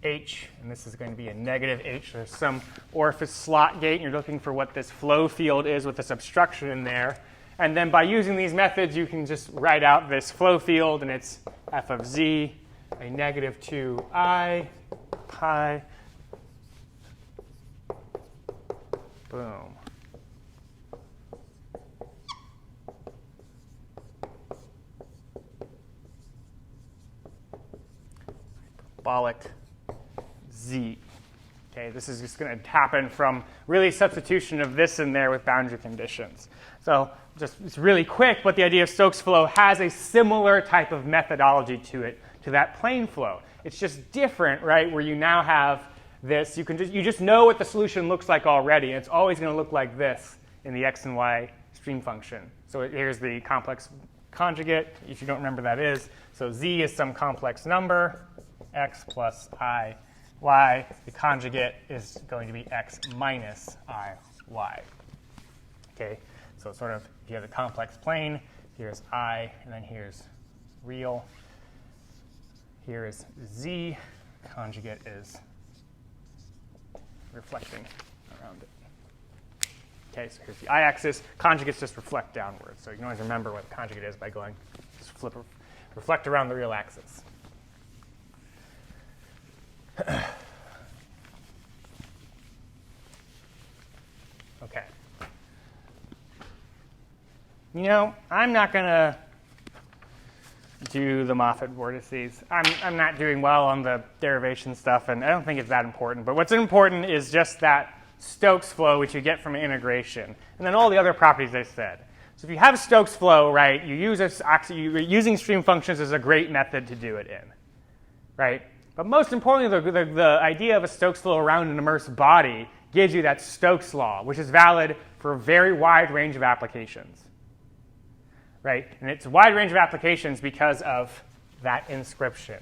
h, and this is going to be a negative h. There's some orifice slot gate, and you're looking for what this flow field is with this obstruction in there. And then by using these methods, you can just write out this flow field, and it's f of z, a negative 2I pi, boom. Parabolic z. Okay, this is just going to happen from really substitution of this in there with boundary conditions. So it's really quick, but the idea of Stokes flow has a similar type of methodology to it, to that plane flow. It's just different, right, where you now have this. You just know what the solution looks like already, and it's always going to look like this in the x and y stream function. So here's the complex conjugate, if you don't remember that is. So z is some complex number, x plus I, y. The conjugate is going to be x minus I, y. Okay, so sort of, if you have a complex plane, here's I, and then here's real. Here is z. Conjugate is reflecting around it. Okay, so here's the I-axis. Conjugates just reflect downwards. So you can always remember what the conjugate is by going, just reflect around the real axis. Okay. I'm not going to do the Moffat vortices. I'm not doing well on the derivation stuff, and I don't think it's that important. But what's important is just that Stokes flow, which you get from integration, and then all the other properties I said. So if you have Stokes flow, right, using stream functions is a great method to do it in, right? But most importantly, the idea of a Stokes flow around an immersed body gives you that Stokes law, which is valid for a very wide range of applications. Right? And it's a wide range of applications because of that inscription.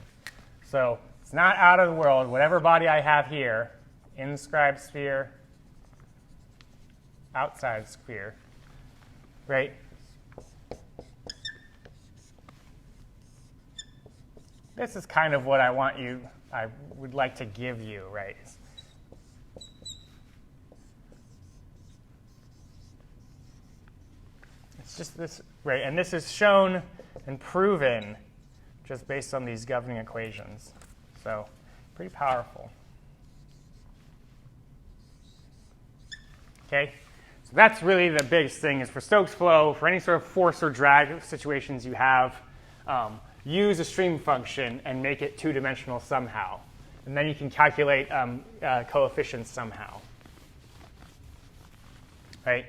So it's not out of the world. Whatever body I have here, inscribed sphere, outside sphere, right? This is kind of what I would like to give you, right? It's just this, right? And this is shown and proven just based on these governing equations. So pretty powerful. Okay? So that's really the biggest thing is for Stokes flow, for any sort of force or drag situations you have, use a stream function and make it two-dimensional somehow. And then you can calculate coefficients somehow. Right?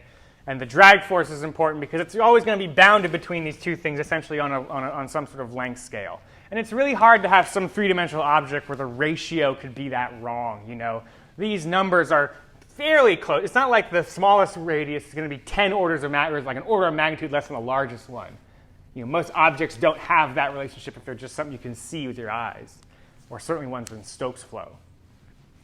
And the drag force is important because it's always going to be bounded between these two things, essentially on some sort of length scale. And it's really hard to have some three-dimensional object where the ratio could be that wrong. You know, these numbers are fairly close. It's not like the smallest radius is going to be 10 orders of magnitude, like an order of magnitude less than the largest one. You know, most objects don't have that relationship if they're just something you can see with your eyes, or certainly ones in Stokes flow.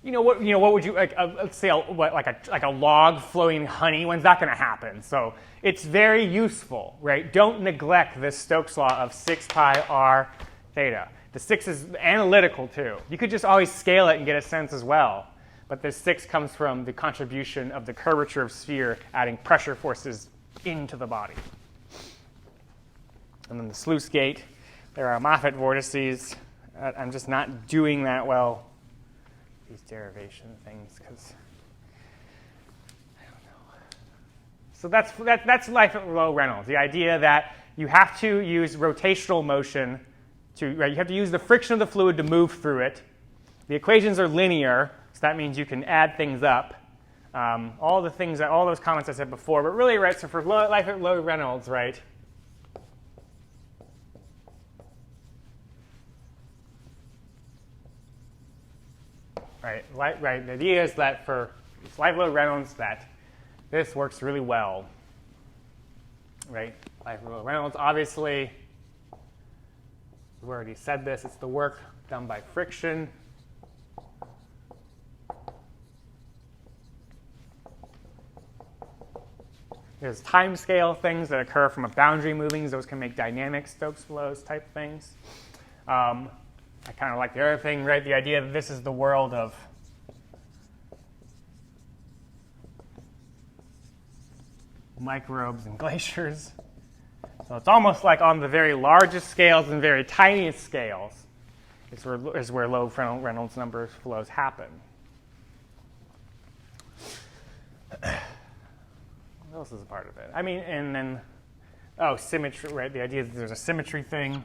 What would you like? Let's say like a log flowing honey. When's that going to happen? So it's very useful, right? Don't neglect this Stokes law of 6 pi r theta. The 6 is analytical too. You could just always scale it and get a sense as well. But the 6 comes from the contribution of the curvature of sphere adding pressure forces into the body. And then the sluice gate. There are Moffat vortices. I'm just not doing that well, these derivation things, because I don't know. So that's Life at Low Reynolds, the idea that you have to use rotational motion you have to use the friction of the fluid to move through it. The equations are linear, so that means you can add things up. All those comments I said before, but really, right, so for Life at Low Reynolds, right, Right. The idea is that for Life at Low Reynolds, that this works really well. Right? Life at Low Reynolds, obviously, we already said this. It's the work done by friction. There's time-scale things that occur from a boundary moving. Those can make dynamic Stokes flows type things. I kind of like the other thing, right? The idea that this is the world of microbes and glaciers. So it's almost like on the very largest scales and very tiniest scales is where low Reynolds number flows happen. What else is a part of it? I mean, and then, symmetry, right? The idea that there's a symmetry thing.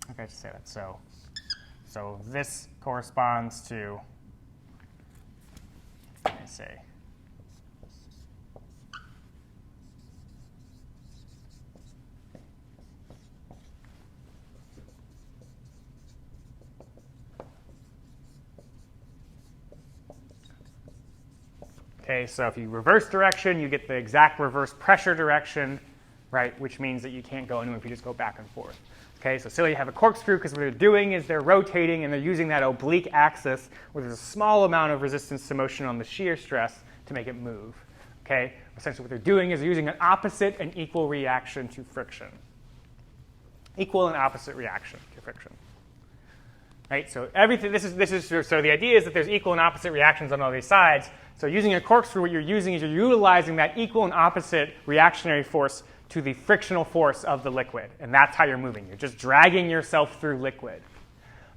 Okay, just say that. So this corresponds to, let me say, okay, so if you reverse direction, you get the exact reverse pressure direction, right, which means that you can't go anywhere if you just go back and forth. Okay, so Cilia have a corkscrew because what they're doing is they're rotating and they're using that oblique axis where there's a small amount of resistance to motion on the shear stress to make it move. Okay, essentially what they're doing is they're using an opposite and equal reaction to friction. Equal and opposite reaction to friction. Right, so everything, so the idea is that there's equal and opposite reactions on all these sides. So using a corkscrew, what you're using is you're utilizing that equal and opposite reactionary force to the frictional force of the liquid. And that's how you're moving. You're just dragging yourself through liquid.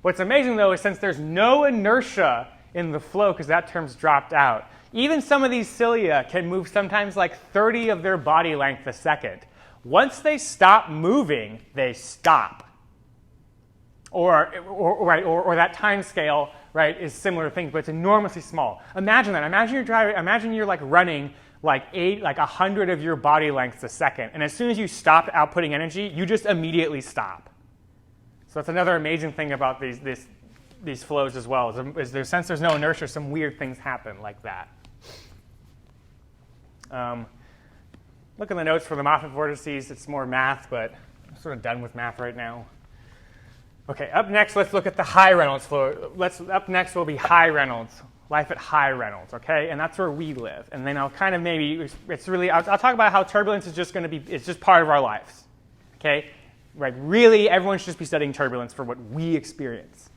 What's amazing, though, is since there's no inertia in the flow, because that term's dropped out, even some of these cilia can move sometimes like 30 of their body length a second. Once they stop moving, they stop. Or that time scale, right, is similar things, but it's enormously small. Imagine that. Imagine you're driving. Imagine you're like running like 100 of your body lengths a second, and as soon as you stop outputting energy, you just immediately stop. So that's another amazing thing about these flows as well. Is since there's no inertia, some weird things happen like that. Look in the notes for the Moffat vortices. It's more math, but I'm sort of done with math right now. Okay, up next, let's look at the high Reynolds flow. Up next will be high Reynolds, life at high Reynolds, okay? And that's where we live. And then I'll kind of I'll talk about how turbulence is just going to be, it's just part of our lives, okay? Right, really, everyone should just be studying turbulence for what we experience.